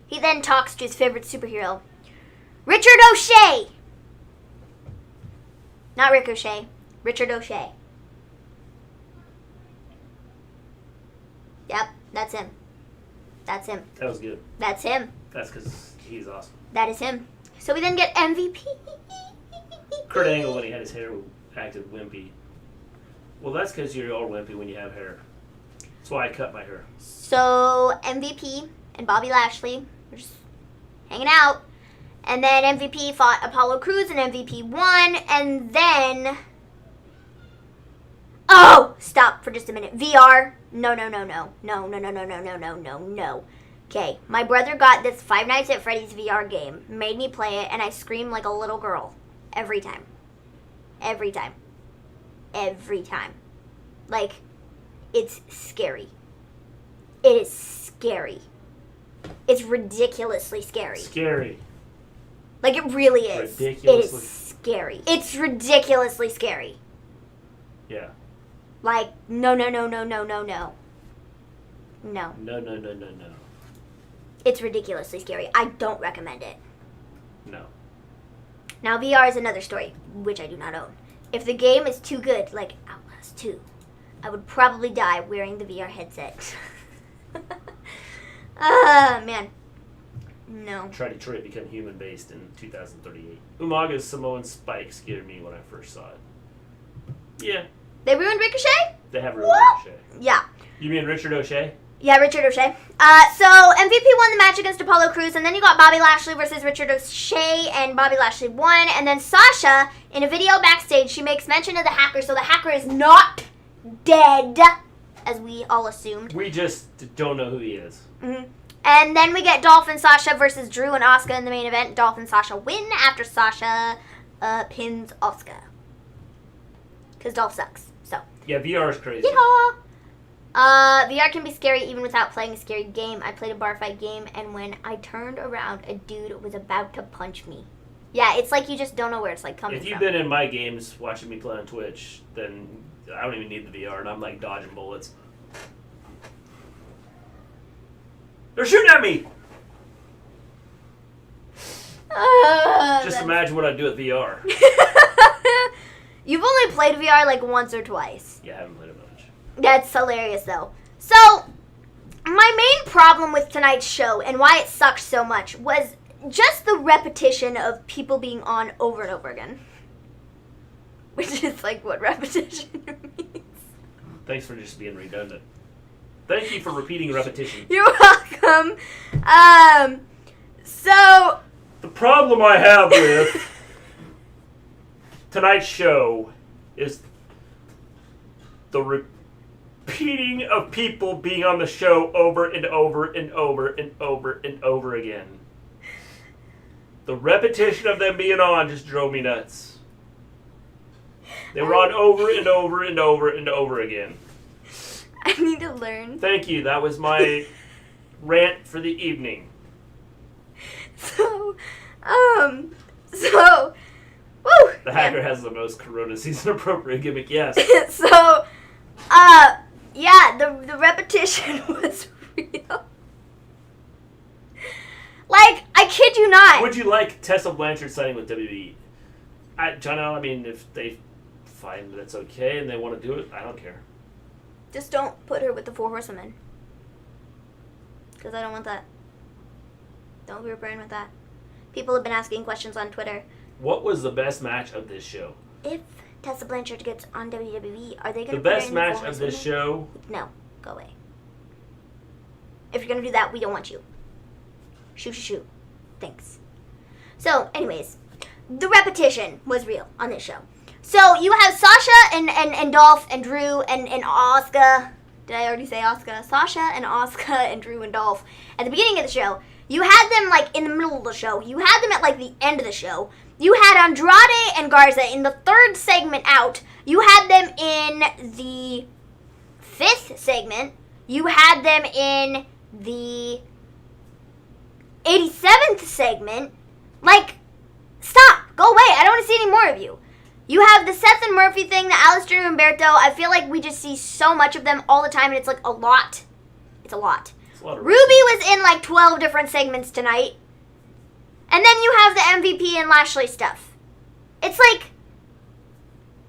He then talks to his favorite superhero, Richard O'Shea. Not Ricochet. Richard O'Shea. Yep, that's him. That's him. That was good. That's him. That's because he's awesome. That is him. So we then get MVP. Kurt Angle, when he had his hair, acted wimpy. Well, that's because you're all wimpy when you have hair. That's why I cut my hair. So MVP and Bobby Lashley were just hanging out. And then MVP fought Apollo Crews and MVP won. And then... Oh! Stop for just a minute. VR. No. Okay, my brother got this Five Nights at Freddy's VR game, made me play it, and I screamed like a little girl. Every time. Like, it's scary. It is scary. It's ridiculously scary. Scary. Like, it really is. Ridiculously. It is scary. It's ridiculously scary. Yeah. Like, no. No. It's ridiculously scary. I don't recommend it. No. Now, VR is another story, which I do not own. If the game is too good, like Outlast 2, I would probably die wearing the VR headset. Man. No. Try Detroit become human-based in 2038. Umaga's Samoan Spike scared me when I first saw it. Yeah. They ruined Ricochet? They have ruined Ricochet. Yeah. You mean Richard O'Shea? Yeah, Richard O'Shea. So MVP won the match against Apollo Crews, and then you got Bobby Lashley versus Richard O'Shea, and Bobby Lashley won. And then Sasha, in a video backstage, she makes mention of the hacker, so the hacker is not dead, as we all assumed. We just don't know who he is. Mm-hmm. And then we get Dolph and Sasha versus Drew and Asuka in the main event. Dolph and Sasha win after Sasha pins Asuka. Because Dolph sucks, so. Yeah, VR is crazy. Yeehaw! VR can be scary even without playing a scary game. I played a bar fight game, and when I turned around, a dude was about to punch me. Yeah, it's like you just don't know where it's like coming from. If you've been in my games watching me play on Twitch, then I don't even need the VR, and I'm like dodging bullets. They're shooting at me! Just imagine what I'd do with VR. You've only played VR like once or twice. Yeah, I haven't played it much. That's hilarious, though. So, my main problem with tonight's show and why it sucked so much was just the repetition of people being on over and over again. Which is like what repetition means. Thanks for just being redundant. Thank you for repeating repetition. You're welcome. So... The problem I have with tonight's show is the repeating of people being on the show over and over and over and over and over again. The repetition of them being on just drove me nuts. They were on over and over and over and over again. I need to learn. Thank you. That was my rant for the evening. So, woo! The hacker has the most Corona season appropriate gimmick, yes. So, yeah, the repetition was real. Like, I kid you not. Would you like Tessa Blanchard signing with WWE? John, I mean, if they find that it's okay and they want to do it, I don't care. Just don't put her with the 4 Horsewomen. Because I don't want that. Don't be repairing with that. People have been asking questions on Twitter. What was the best match of this show? If Tessa Blanchard gets on WWE, are they going to The best match of this show? No. Go away. If you're going to do that, we don't want you. Shoot. Thanks. So, anyways, the repetition was real on this show. So, you have Sasha and Dolph and Drew and Asuka. Did I already say Asuka? Sasha and Asuka and Drew and Dolph. At the beginning of the show, you had them, like, in the middle of the show. You had them at, like, the end of the show. You had Andrade and Garza in the 3rd segment out. You had them in the 5th segment. You had them in the 87th segment. Like, stop. Go away. I don't want to see any more of you. You have the Seth and Murphy thing, the Alistair and Humberto. I feel like we just see so much of them all the time, and it's, like, a lot. It's a lot. Ruby was in like 12 different segments tonight. And then you have the MVP and Lashley stuff. It's like,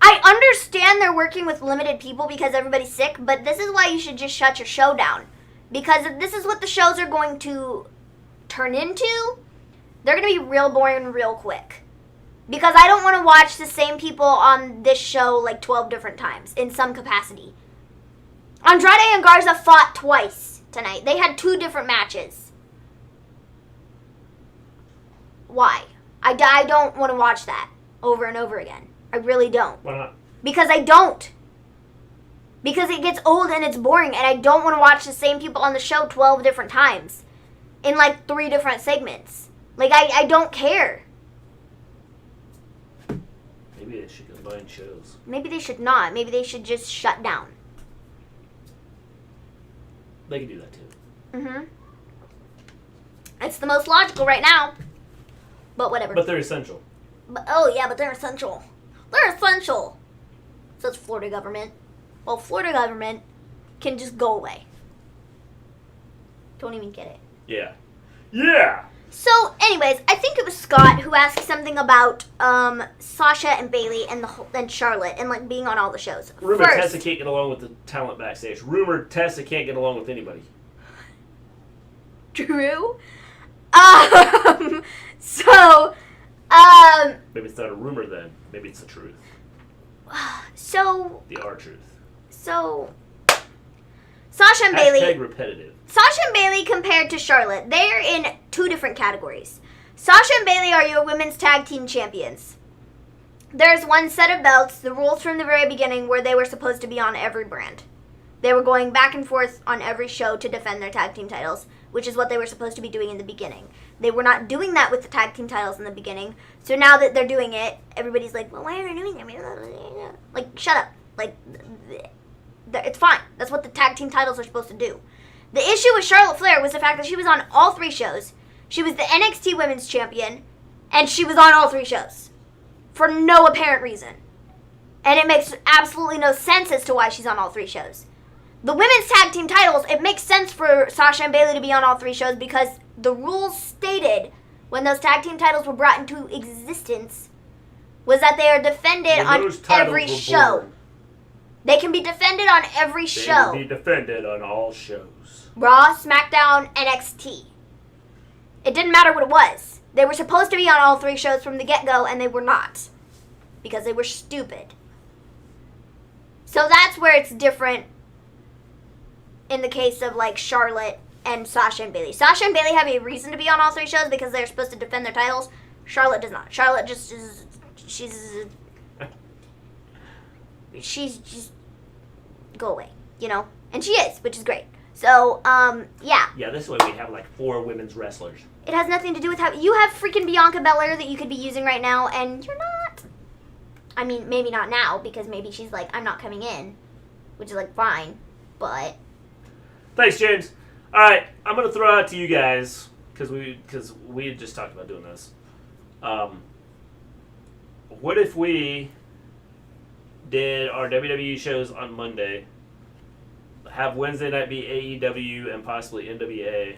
I understand they're working with limited people because everybody's sick, but this is why you should just shut your show down. Because if this is what the shows are going to turn into, they're going to be real boring real quick. Because I don't want to watch the same people on this show like 12 different times in some capacity. Andrade and Garza fought twice tonight. They had 2 different matches. Why? I don't want to watch that over and over again. I really don't. Why not? Because I don't. Because it gets old and it's boring, and I don't want to watch the same people on the show 12 different times in like 3 different segments. Like, I don't care. Maybe they should combine shows. Maybe they should not. Maybe they should just shut down. They can do that too. Mm-hmm. It's the most logical right now. But whatever. But they're essential. But they're essential. They're essential. Says Florida government. Well, Florida government can just go away. Don't even get it. Yeah. Yeah! So, anyways, I think it was Scott who asked something about Sasha and Bailey and Charlotte and like being on all the shows. Rumor Tessa can't get along with the talent backstage. Rumor Tessa can't get along with anybody. True. Maybe it's not a rumor then. Maybe it's the truth. So. The R truth. So Sasha and Bayley. Hashtag repetitive. Sasha and Bayley compared to Charlotte, they're in two different categories. Sasha and Bayley are your women's tag team champions. There's one set of belts. The rules from the very beginning were they were supposed to be on every brand. They were going back and forth on every show to defend their tag team titles, which is what they were supposed to be doing in the beginning. They were not doing that with the tag team titles in the beginning. So now that they're doing it, everybody's like, well, why are they doing that? Like, shut up. Like, it's fine. That's what the tag team titles are supposed to do. The issue with Charlotte Flair was the fact that she was on all three shows. She was the NXT Women's Champion, and she was on all three shows. For no apparent reason. And it makes absolutely no sense as to why she's on all three shows. The women's tag team titles, it makes sense for Sasha and Bayley to be on all three shows because the rules stated when those tag team titles were brought into existence was that they are defended on every show. Born. They can be defended on every show. They will be defended on all shows. Raw, SmackDown, NXT. It didn't matter what it was. They were supposed to be on all three shows from the get-go, and they were not. Because they were stupid. So that's where it's different in the case of, like, Charlotte and Sasha and Bayley. Sasha and Bayley have a reason to be on all three shows because they're supposed to defend their titles. Charlotte does not. Charlotte just is... She's just... Go away, you know? And she is, which is great. So, yeah. Yeah, this is why we have, like, 4 women's wrestlers. It has nothing to do with how... You have freaking Bianca Belair that you could be using right now, and you're not. I mean, maybe not now, because maybe she's like, I'm not coming in. Which is, like, fine. But... Thanks, James. All right, I'm gonna throw out to you guys because we had just talked about doing this. What if we did our WWE shows on Monday? Have Wednesday night be AEW and possibly NWA,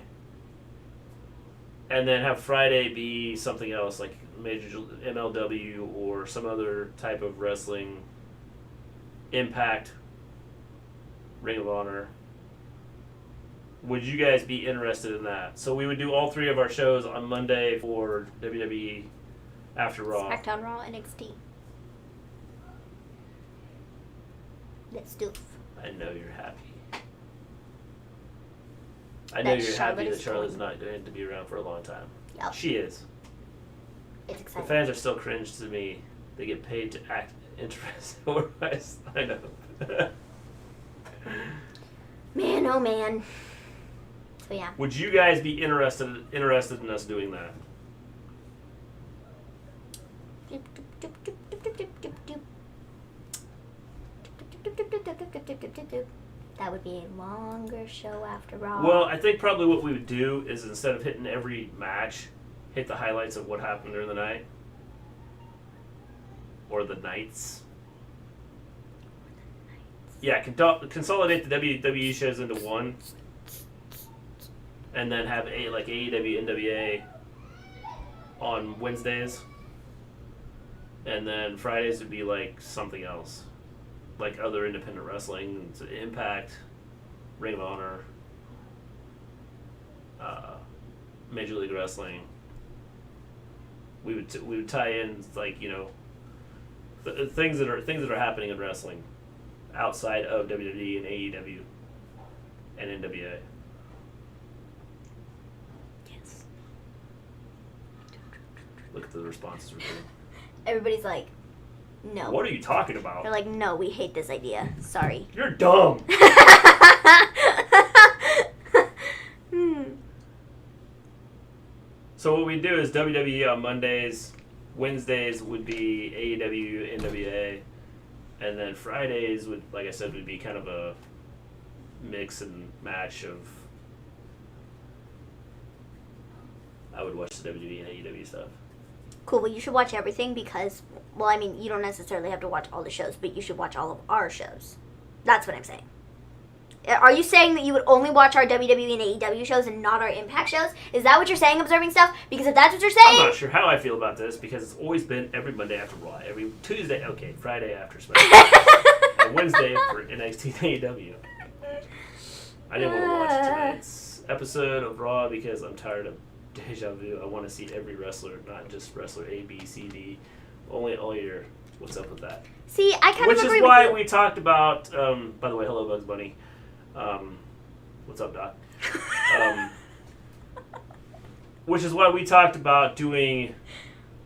and then have Friday be something else like major MLW or some other type of wrestling. Impact, Ring of Honor. Would you guys be interested in that? So we would do all 3 of our shows on Monday for WWE after Raw. SmackDown, Raw, NXT. Let's do it. I know you're happy. I know you're happy that Charlotte's not going to be around for a long time. Yep. She is. It's exciting. The fans are still cringe to me. They get paid to act interested. I know. Man, oh man. So yeah. Would you guys be interested in us doing that? That would be a longer show after Raw. Well, I think probably what we would do is instead of hitting every match, hit the highlights of what happened during the night. Or the nights. Yeah, consolidate the WWE shows into one. And then have like AEW, NWA on Wednesdays. And then Fridays would be like something else. Like other independent wrestling, Impact, Ring of Honor, Major League Wrestling. We would tie in like, you know, things that are happening in wrestling outside of WWE and AEW and NWA. Yes. Look at the responses we're getting. Everybody's like, no. What are you talking about? They're like, no, we hate this idea. Sorry. You're dumb. So what we do is WWE on Mondays, Wednesdays would be AEW, NWA, and then Fridays would, like I said, would be kind of a mix and match of. I would watch the WWE and AEW stuff. Cool, well, you should watch everything because, well, I mean, you don't necessarily have to watch all the shows, but you should watch all of our shows. That's what I'm saying. Are you saying that you would only watch our WWE and AEW shows and not our Impact shows? Is that what you're saying, Observing Stuff? Because if that's what you're saying... I'm not sure how I feel about this because it's always been every Monday after Raw, every Tuesday, okay, Friday after SmackDown, and Wednesday for NXT and AEW. I didn't want to watch tonight's episode of Raw because I'm tired of Deja Vu. I want to see every wrestler, not just wrestler A, B, C, D. Only all year. What's up with that? See, I kind of agree with you. Which is why we talked about, by the way, hello Bugs Bunny. What's up, Doc? Which is why we talked about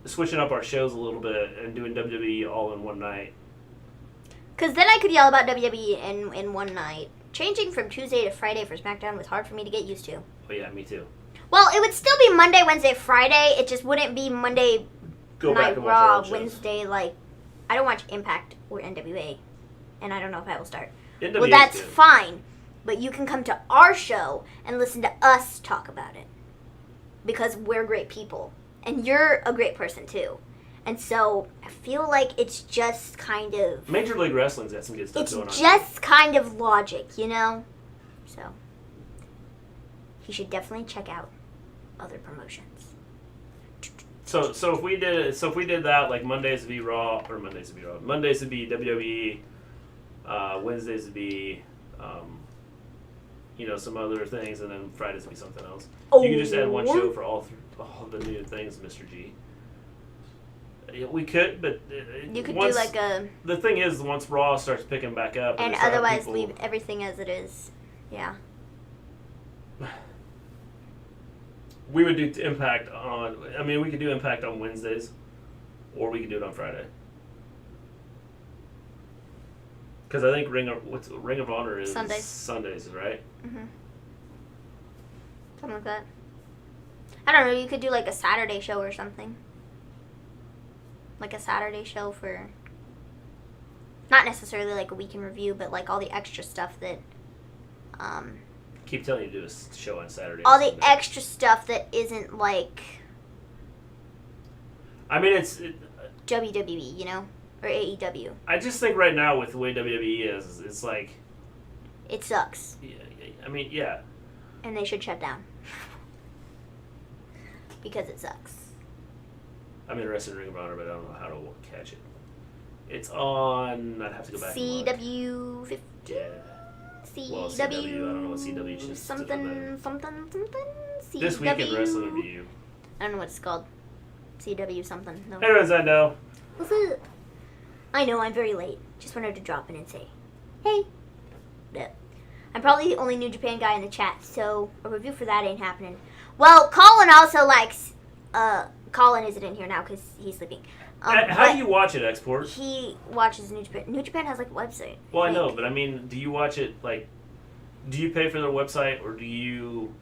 switching up our shows a little bit and doing WWE all in one night. Because then I could yell about WWE in one night. Changing from Tuesday to Friday for SmackDown was hard for me to get used to. Oh yeah, me too. Well, it would still be Monday, Wednesday, Friday. It just wouldn't be Monday Night Raw, Wednesday, like... I don't watch Impact or NWA. And I don't know if I will start. NWA well, that's good. fine. But you can come to our show and listen to us talk about it. Because we're great people. And you're a great person, too. And so, I feel like it's just kind of... Major League Wrestling's got some good stuff going on. It's just kind of logic, you know? So, you should definitely check out other promotions. So if we did that, like Mondays would be Raw, Mondays would be WWE, Wednesdays would be, some other things, and then Fridays would be something else. You can just add one show for all the new things, Mr. G. Yeah, we could, but you could do like a. The thing is, once Raw starts picking back up, and otherwise leave everything as it is. Yeah. We would do Impact on. I mean, we could do Impact on Wednesdays, or we could do it on Friday. Because I think Ring of Honor is Sundays, right? Mhm. Something like that. I don't know. You could do like a Saturday show or something. Like a Saturday show for. Not necessarily like a week in review, but like all the extra stuff that. Keep telling you to do a show on Saturday. All the extra stuff that isn't like. I mean, it's WWE, you know, or AEW. I just think right now with the way WWE is, it's like. It sucks. Yeah, I mean, yeah. And they should shut down. Because it sucks. I'm interested in Ring of Honor, but I don't know how to catch it. It's on. I'd have to go back. CW 50. Yeah. Well, CW. I don't know what CW is. Something. CW. This Week in Wrestling Review. I don't know what it's called. CW something. No. Hey, everyone's I know. What's it? I know, I'm very late. Just wanted to drop in and say, hey. Yeah. I'm probably the only New Japan guy in the chat, so a review for that ain't happening. Well, Colin also likes. Colin isn't in here now because he's sleeping. How do you watch it, Export? He watches New Japan. New Japan has like a website. Well, I know, but I mean, do you watch it like? Do you pay for their website, or do you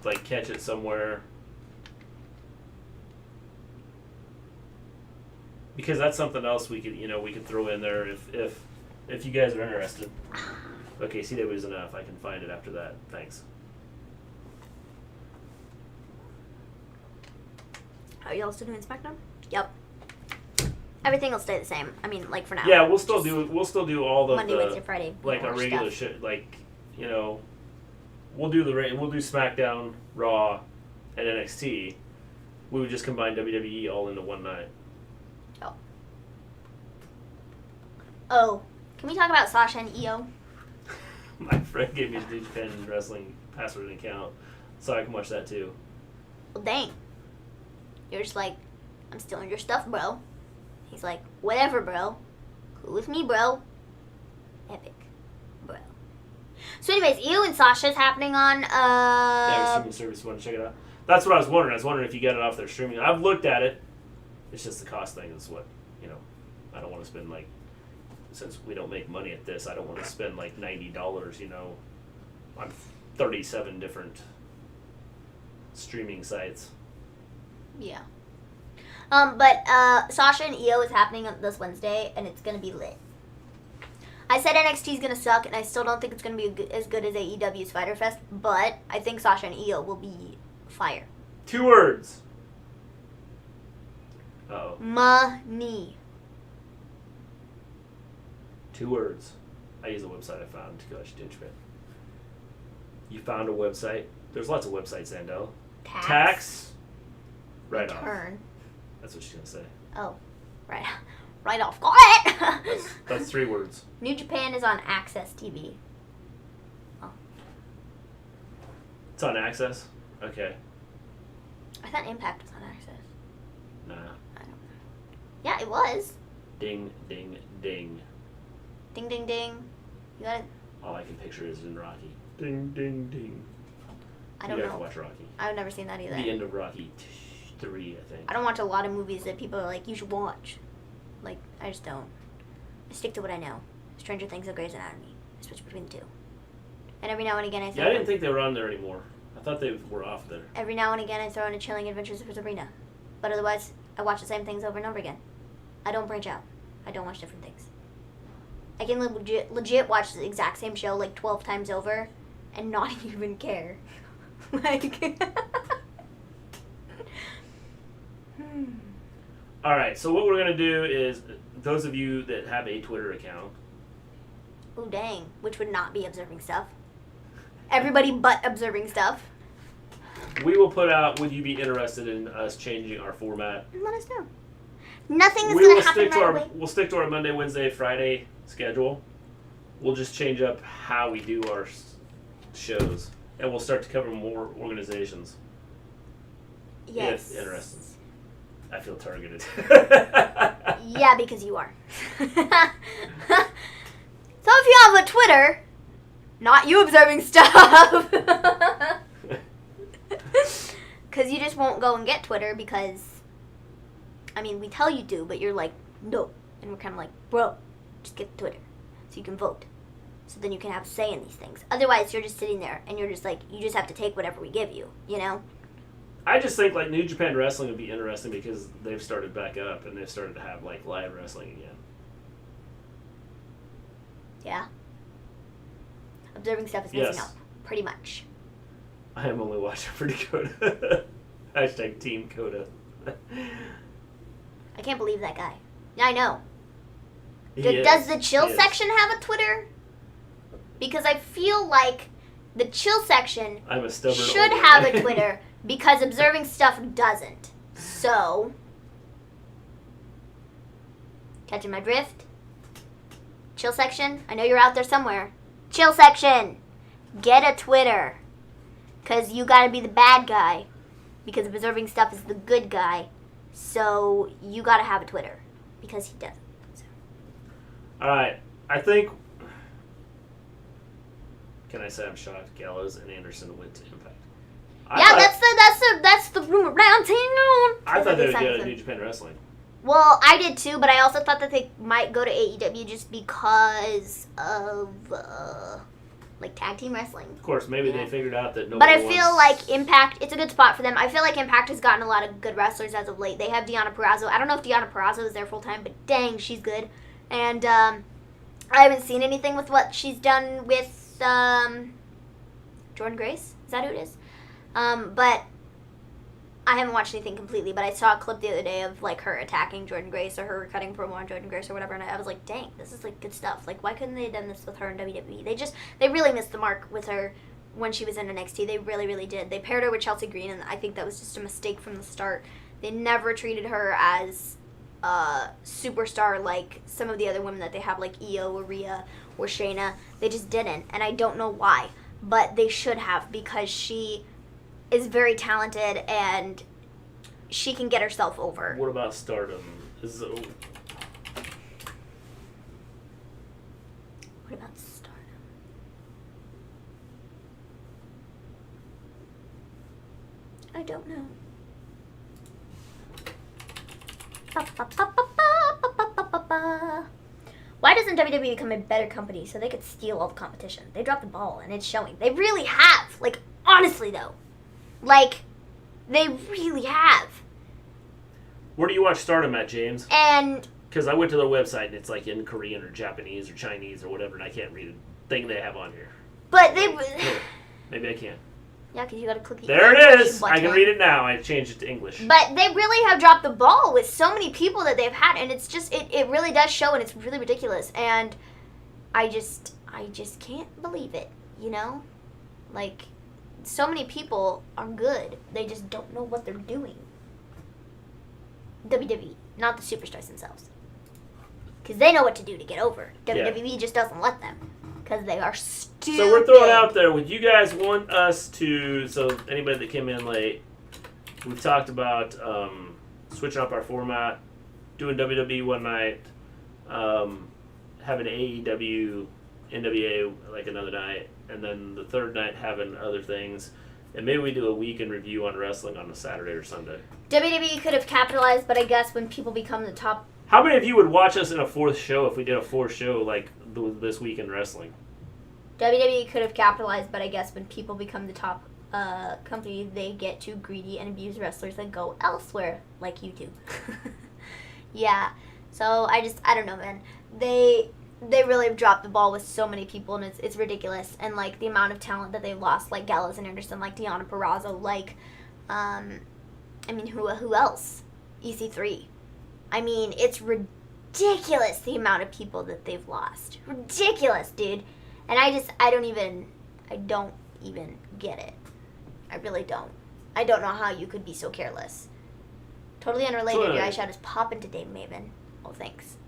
like catch it somewhere? Because that's something else we could throw in there if you guys are interested. Okay, CW is enough. I can find it after that. Thanks. Are y'all still doing SmackDown? Yep. Everything will stay the same. I mean, like for now. Yeah, we'll still do all the Monday, Wednesday, Friday. Like our regular shit. Like, we'll do SmackDown, Raw, and NXT. We would just combine WWE all into one night. Oh, can we talk about Sasha and Io? My friend gave me his New Japan Wrestling password and account, so I can watch that too. Well, dang. You're just like, I'm stealing your stuff, bro. He's like, whatever, bro. Cool with me, bro. Epic, bro. So anyways, Io and Sasha's happening on, Yeah, streaming service, you want to check it out? That's what I was wondering. I was wondering if you get it off their streaming. I've looked at it. It's just the cost thing is what, I don't want to spend like, since we don't make money at this, I don't want to spend like $90, on 37 different streaming sites. Yeah. But Sasha and Io is happening this Wednesday, and it's gonna be lit. I said NXT is gonna suck, and I still don't think it's gonna be as good as AEW's Fyter Fest, but I think Sasha and Io will be fire. 2 words. Uh-oh. Money. 2 words. I use a website I found to go to Japan. You found a website? There's lots of websites, Ando. Tax. Right off. Return. That's what she's gonna say. Oh, right. Right off. Got it. That's 3 words. New Japan is on Access TV. Oh. It's on Access? Okay. I thought Impact was on Access. Nah. I don't know. Yeah, it was. Ding, ding, ding. Ding, ding, ding. You got it? All I can picture is in Rocky. Ding, ding, ding. I don't You know. have to watch Rocky. I've never seen that either. The end of Rocky 3, I think. I don't watch a lot of movies that people are like, you should watch. Like, I just don't. I stick to what I know. Stranger Things or Grey's Anatomy. I switch between the two. And every now and again I throw Yeah, I didn't think they were on there anymore. I thought they were off there. Every now and again I throw in a Chilling Adventures of Sabrina. But otherwise, I watch the same things over and over again. I don't branch out. I don't watch different things. I can legit watch the exact same show like 12 times over and not even care. Like... Alright, so what we're going to do is, those of you that have a Twitter account. Ooh, dang. Which would not be observing stuff. Everybody but observing stuff. We will put out, would you be interested in us changing our format? Let us know. Nothing is going to happen right away. We'll stick to our Monday, Wednesday, Friday schedule. We'll just change up how we do our shows. And we'll start to cover more organizations. Yes. If interested. I feel targeted. Yeah, because you are. So if you have a Twitter, not you observing stuff. Because you just won't go and get Twitter because, I mean, we tell you to, but you're like, no. And we're kind of like, bro, just get Twitter so you can vote. So then you can have a say in these things. Otherwise, you're just sitting there and you're just like, you just have to take whatever we give you, you know? I just think like New Japan Wrestling would be interesting because they've started back up and they've started to have like live wrestling again. Yeah. Observing stuff is missing out, pretty much. I am only watching for Dakota. Hashtag Team Coda. I can't believe that guy. I know. Does the chill section have a Twitter? Because I feel like the chill section should have a Twitter because observing stuff doesn't. So, catching my drift? Chill section, I know you're out there somewhere. Chill section, get a Twitter. Because you gotta be the bad guy. Because observing stuff is the good guy. So, you gotta have a Twitter. Because he doesn't. So. Alright, I think... Can I say I'm shocked Gallows and Anderson went to Impact? That's the rumor around town. I thought they would go to New Japan Wrestling. Well, I did too, but I also thought that they might go to AEW just because of like tag team wrestling. Of course, maybe they figured out that nobody But I feel like Impact, it's a good spot for them. I feel like Impact has gotten a lot of good wrestlers as of late. They have Deonna Purrazzo. I don't know if Deonna Purrazzo is there full time, but dang, she's good. And I haven't seen anything with what she's done with Jordynne Grace. Is that who it is? But I haven't watched anything completely, but I saw a clip the other day of like her attacking Jordynne Grace or her cutting promo on Jordynne Grace or whatever, and I was like, dang, this is like good stuff. Like, why couldn't they have done this with her in WWE? They really missed the mark with her when she was in NXT. They really, really did. They paired her with Chelsea Green, and I think that was just a mistake from the start. They never treated her as a superstar like some of the other women that they have, like Io or Rhea or Shayna. They just didn't, and I don't know why, but they should have, because she is very talented and she can get herself over. What about Stardom? What about Stardom? I don't know. Why doesn't WWE become a better company so they could steal all the competition? They dropped the ball and it's showing. They really have. Like, honestly though. Like, they really have. Where do you watch Stardom at, James? And... Because I went to their website and it's like in Korean or Japanese or Chinese or whatever, and I can't read a thing they have on here. But they... Maybe I can. Yeah, because you got to click... There it is! I can read it now. I changed it to English. But they really have dropped the ball with so many people that they've had, and it's just... It really does show, and it's really ridiculous. And I just can't believe it, you know? Like... So many people are good. They just don't know what they're doing. WWE, not the superstars themselves. Because they know what to do to get over. WWE just doesn't let them. Because they are stupid. So we're throwing out there, would you guys want us to, so anybody that came in late, we've talked about switching up our format, doing WWE one night, having AEW, NWA like another night, and then the third night having other things. And maybe we do a week in review on wrestling on a Saturday or Sunday. WWE could have capitalized, but I guess when people become the top... How many of you would watch us in a fourth show if we did a fourth show like this week in wrestling? WWE could have capitalized, but I guess when people become the top company, they get too greedy and abuse wrestlers and go elsewhere, like you do. Yeah. So I don't know, man. They really have dropped the ball with so many people, and it's ridiculous. And like the amount of talent that they've lost, like Gallows and Anderson, like Deonna Purrazzo, like who else? EC3. I mean, it's ridiculous the amount of people that they've lost. Ridiculous, dude. And I don't even get it. I really don't. I don't know how you could be so careless. Totally unrelated, your eye shot is popping today, Maven. Oh, thanks.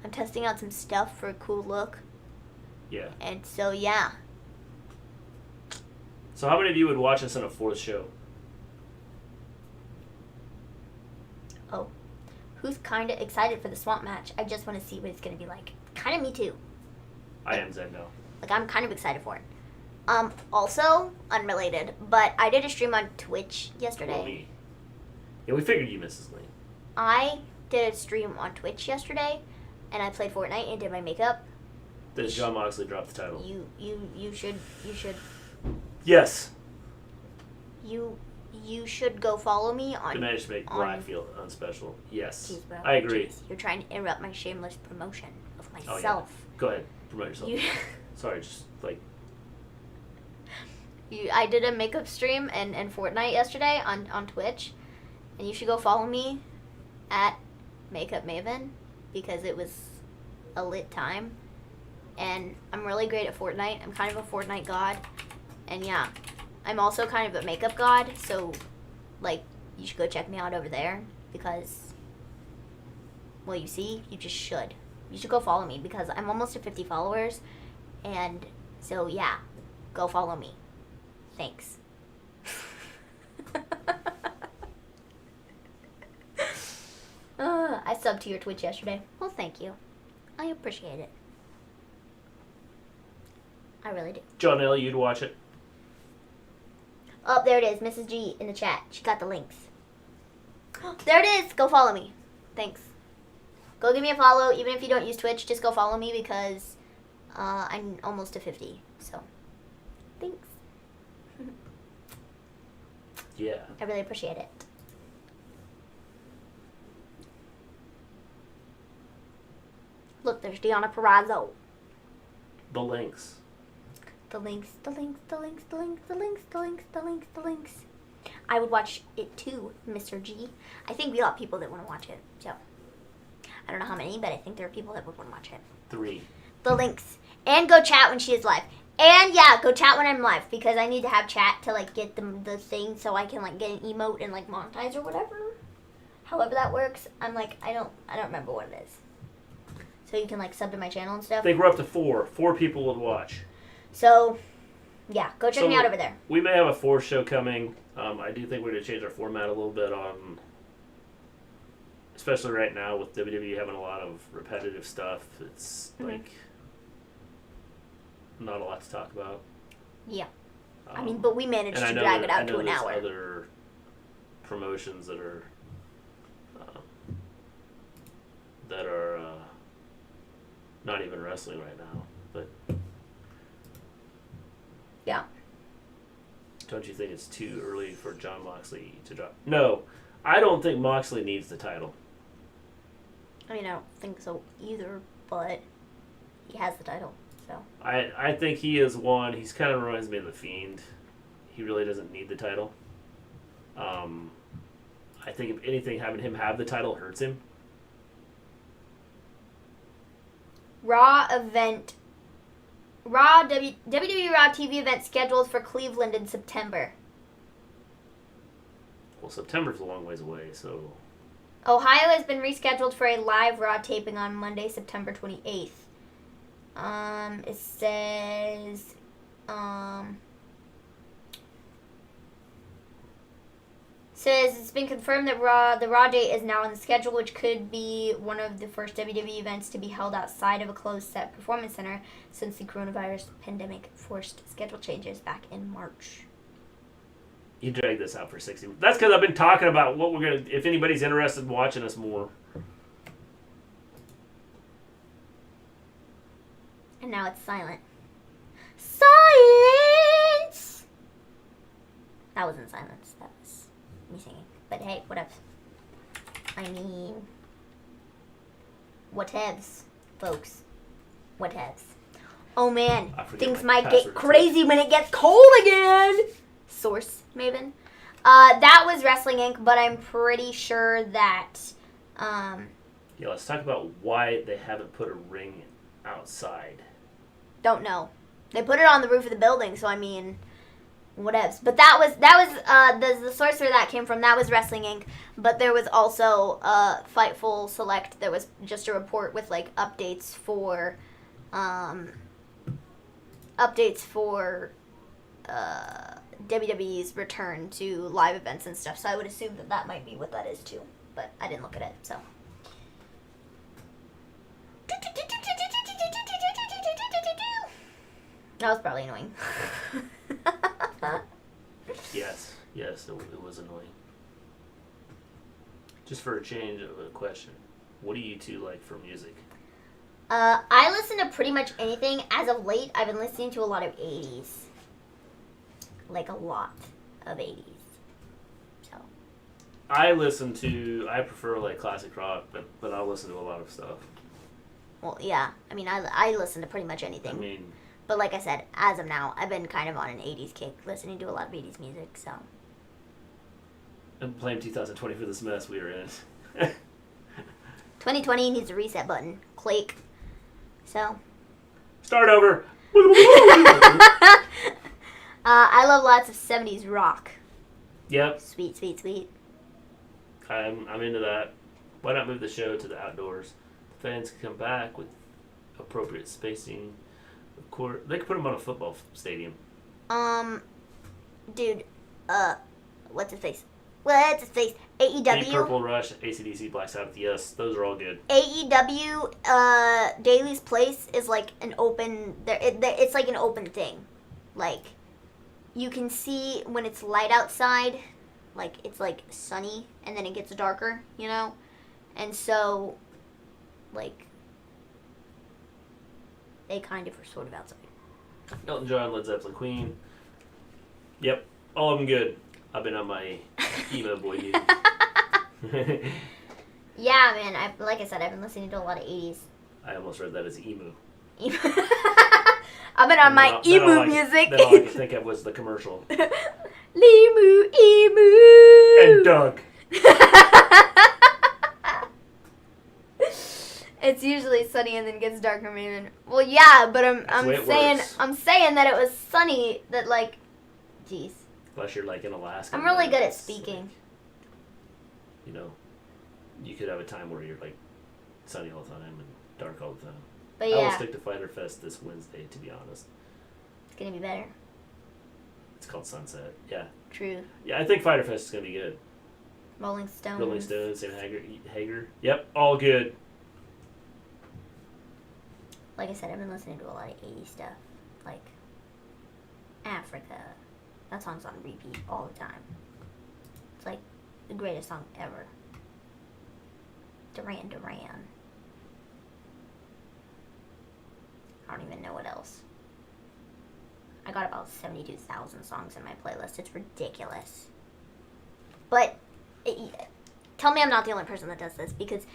I'm testing out some stuff for a cool look. Yeah. And so, yeah. So how many of you would watch us in a fourth show? Oh. Who's kind of excited for the swamp match? I just want to see what it's going to be like. Kind of me too. I am Zendo. Like, I'm kind of excited for it. Also, unrelated, but I did a stream on Twitch yesterday. Well, me. Yeah, we figured you, Mrs. Gleen. I did a stream on Twitch yesterday, and I played Fortnite and did my makeup. Did Jon Moxley drop the title? You should. Yes. You should go follow me on. They managed to make Black feel unspecial. Yes. Jeez, bro. I agree. Jeez. You're trying to interrupt my shameless promotion of myself. Oh, yeah. Go ahead. Promote yourself. Sorry, just like... I did a makeup stream and Fortnite yesterday on Twitch, and you should go follow me at Makeup Maven because it was a lit time, and I'm really great at Fortnite. I'm kind of a Fortnite god, and yeah, I'm also kind of a makeup god, so like you should go check me out over there because, well, you see, you just should. You should go follow me because I'm almost at 50 followers, and so yeah, go follow me. Thanks. I subbed to your Twitch yesterday. Well, thank you. I appreciate it. I really do. John L., you'd watch it? Oh, there it is. Mrs. G in the chat. She got the links. There it is. Go follow me. Thanks. Go give me a follow. Even if you don't use Twitch, just go follow me because I'm almost to 50. So, thanks. Yeah. I really appreciate it. Look, there's Deonna Purrazzo. The links. The links. I would watch it too, Mr. G. I think we got people that want to watch it. So, I don't know how many, but I think there are people that would want to watch it. 3. The links. And go chat when she is live. And yeah, go chat when I'm live because I need to have chat to like get the thing so I can like get an emote and like monetize or whatever. However that works. I'm like I don't remember what it is. So you can like sub to my channel and stuff. I think we're up to 4. 4 people would watch. So yeah, go check me out over there. We may have a 4th show coming. I do think we're going to change our format a little bit on, especially right now with WWE having a lot of repetitive stuff. It's like not a lot to talk about. Yeah. I mean, but we managed to drag it out to an hour. Other promotions that are not even wrestling right now, but yeah. Don't you think it's too early for Jon Moxley to drop? No, I don't think Moxley needs the title. I mean, I don't think so either, but he has the title, so. I think he is one. He's kind of reminds me of The Fiend. He really doesn't need the title. I think if anything, having him have the title hurts him. WWE Raw TV event scheduled for Cleveland in September. Well, September's a long ways away, so... Ohio has been rescheduled for a live Raw taping on Monday, September 28th. It says, Says it's been confirmed that the Raw date is now on the schedule, which could be one of the first WWE events to be held outside of a closed set performance center since the coronavirus pandemic forced schedule changes back in March. You dragged this out for 60 minutes. That's because I've been talking about what we're going to... If anybody's interested in watching us more. And now it's silent. Silence! That wasn't silence. That was me singing. But hey, whatevs. I mean... Whatevs, folks. Whatevs. Oh man, things might get crazy when it gets cold again! Source, Maven. That was Wrestling Inc., but I'm pretty sure that... Yeah, let's talk about why they haven't put a ring outside. Don't know. They put it on the roof of the building, so I mean, whatevs. But that was the source where that came from. That was Wrestling Inc. But there was also Fightful Select. There was just a report with like updates for WWE's return to live events and stuff. So I would assume that might be what that is too. But I didn't look at it, so. That was probably annoying. Yes, it was annoying. Just for a change of a question, what do you two like for music? I listen to pretty much anything. As of late, I've been listening to a lot of 80s. Like a lot of 80s. So. I prefer like classic rock, but I'll listen to a lot of stuff. Well, yeah. I mean, I listen to pretty much anything. I mean... But like I said, as of now, I've been kind of on an 80s kick, listening to a lot of 80s music, so. I'm playing 2020 for this mess we are in. 2020 needs a reset button. Click. So. Start over! I love lots of 70s rock. Yep. Sweet, sweet, sweet. I'm into that. Why not move the show to the outdoors? The fans can come back with appropriate spacing. Of course, they could put them on a football stadium. Dude, what's his face? AEW. Deep Purple, Rush, AC/DC, Black Sabbath. Yes, those are all good. AEW, Daily's Place is like an open. It's like an open thing, like you can see when it's light outside, like it's like sunny, and then it gets darker, you know, and so, like. They kind of are sort of outside. Elton John, Led Zeppelin, Queen. Yep, all of them good. I've been on my emo boy dude. Yeah, man. Like I said, I've been listening to a lot of 80s. I almost read that as emu. I've been on my emu music. Then all I could think of was the commercial. Limu, emu. And Doug. It's usually sunny and then gets darker, man. Well, yeah, but I'm saying that it was sunny. That like, jeez. Unless you're like in Alaska. I'm really good at speaking. Like, you know, you could have a time where you're like sunny all the time and dark all the time. But yeah, I will stick to Fighter Fest this Wednesday, to be honest. It's gonna be better. It's called Sunset. Yeah. True. Yeah, I think Fighter Fest is gonna be good. Rolling Stones. Rolling Stones, Sam Hager. Yep, all good. Like I said, I've been listening to a lot of 80s stuff. Like, Africa. That song's on repeat all the time. It's like the greatest song ever. Duran Duran. I don't even know what else. I got about 72,000 songs in my playlist. It's ridiculous. But, tell me I'm not the only person that does this, because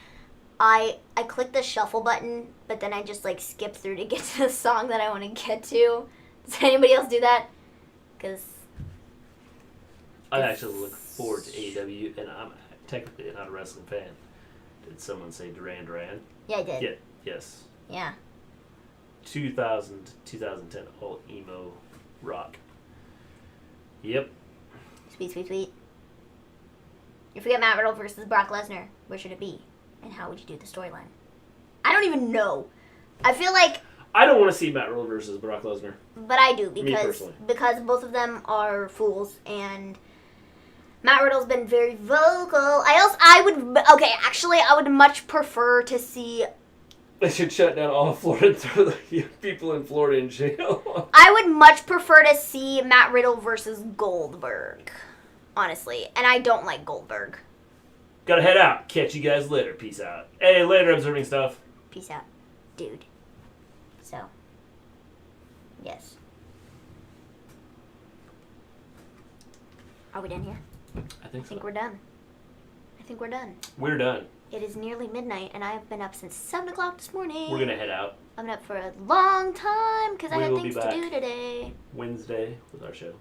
I click the shuffle button, but then I just like skip through to get to the song that I want to get to. Does anybody else do that? Because I actually look forward to AEW, and I'm technically not a wrestling fan. Did someone say Duran Duran? Yeah, I did. Yeah. Yes. Yeah. 2000, 2010, all emo rock. Yep. Sweet, sweet, sweet. You forget Matt Riddle versus Brock Lesnar. Where should it be? And how would you do the storyline? I don't even know. I feel like I don't want to see Matt Riddle versus Brock Lesnar. But I do, Me personally. because both of them are fools, and Matt Riddle's been very vocal. I would much prefer to see. They should shut down all of Florida and throw the people in Florida in jail. I would much prefer to see Matt Riddle versus Goldberg, honestly. And I don't like Goldberg. Gotta head out. Catch you guys later. Peace out. Hey, later, observing stuff. Peace out, dude. So, yes. Are we done here? I think so. We're done. I think we're done. We're done. It is nearly midnight, and I have been up since 7 o'clock this morning. We're gonna head out. I've been up for a long time because I had things to do today. Wednesday with our show.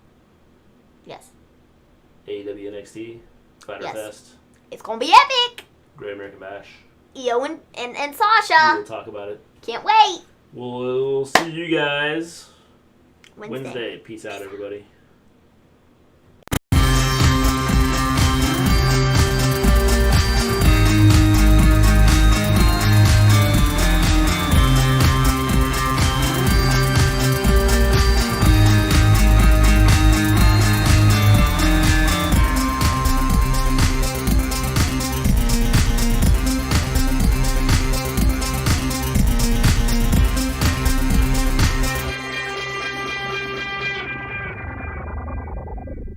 Yes. AEW NXT. Spider Fest. It's gonna be epic. Great American Bash. Io and Sasha. We'll talk about it. Can't wait. We'll see you guys Wednesday. Peace out, everybody.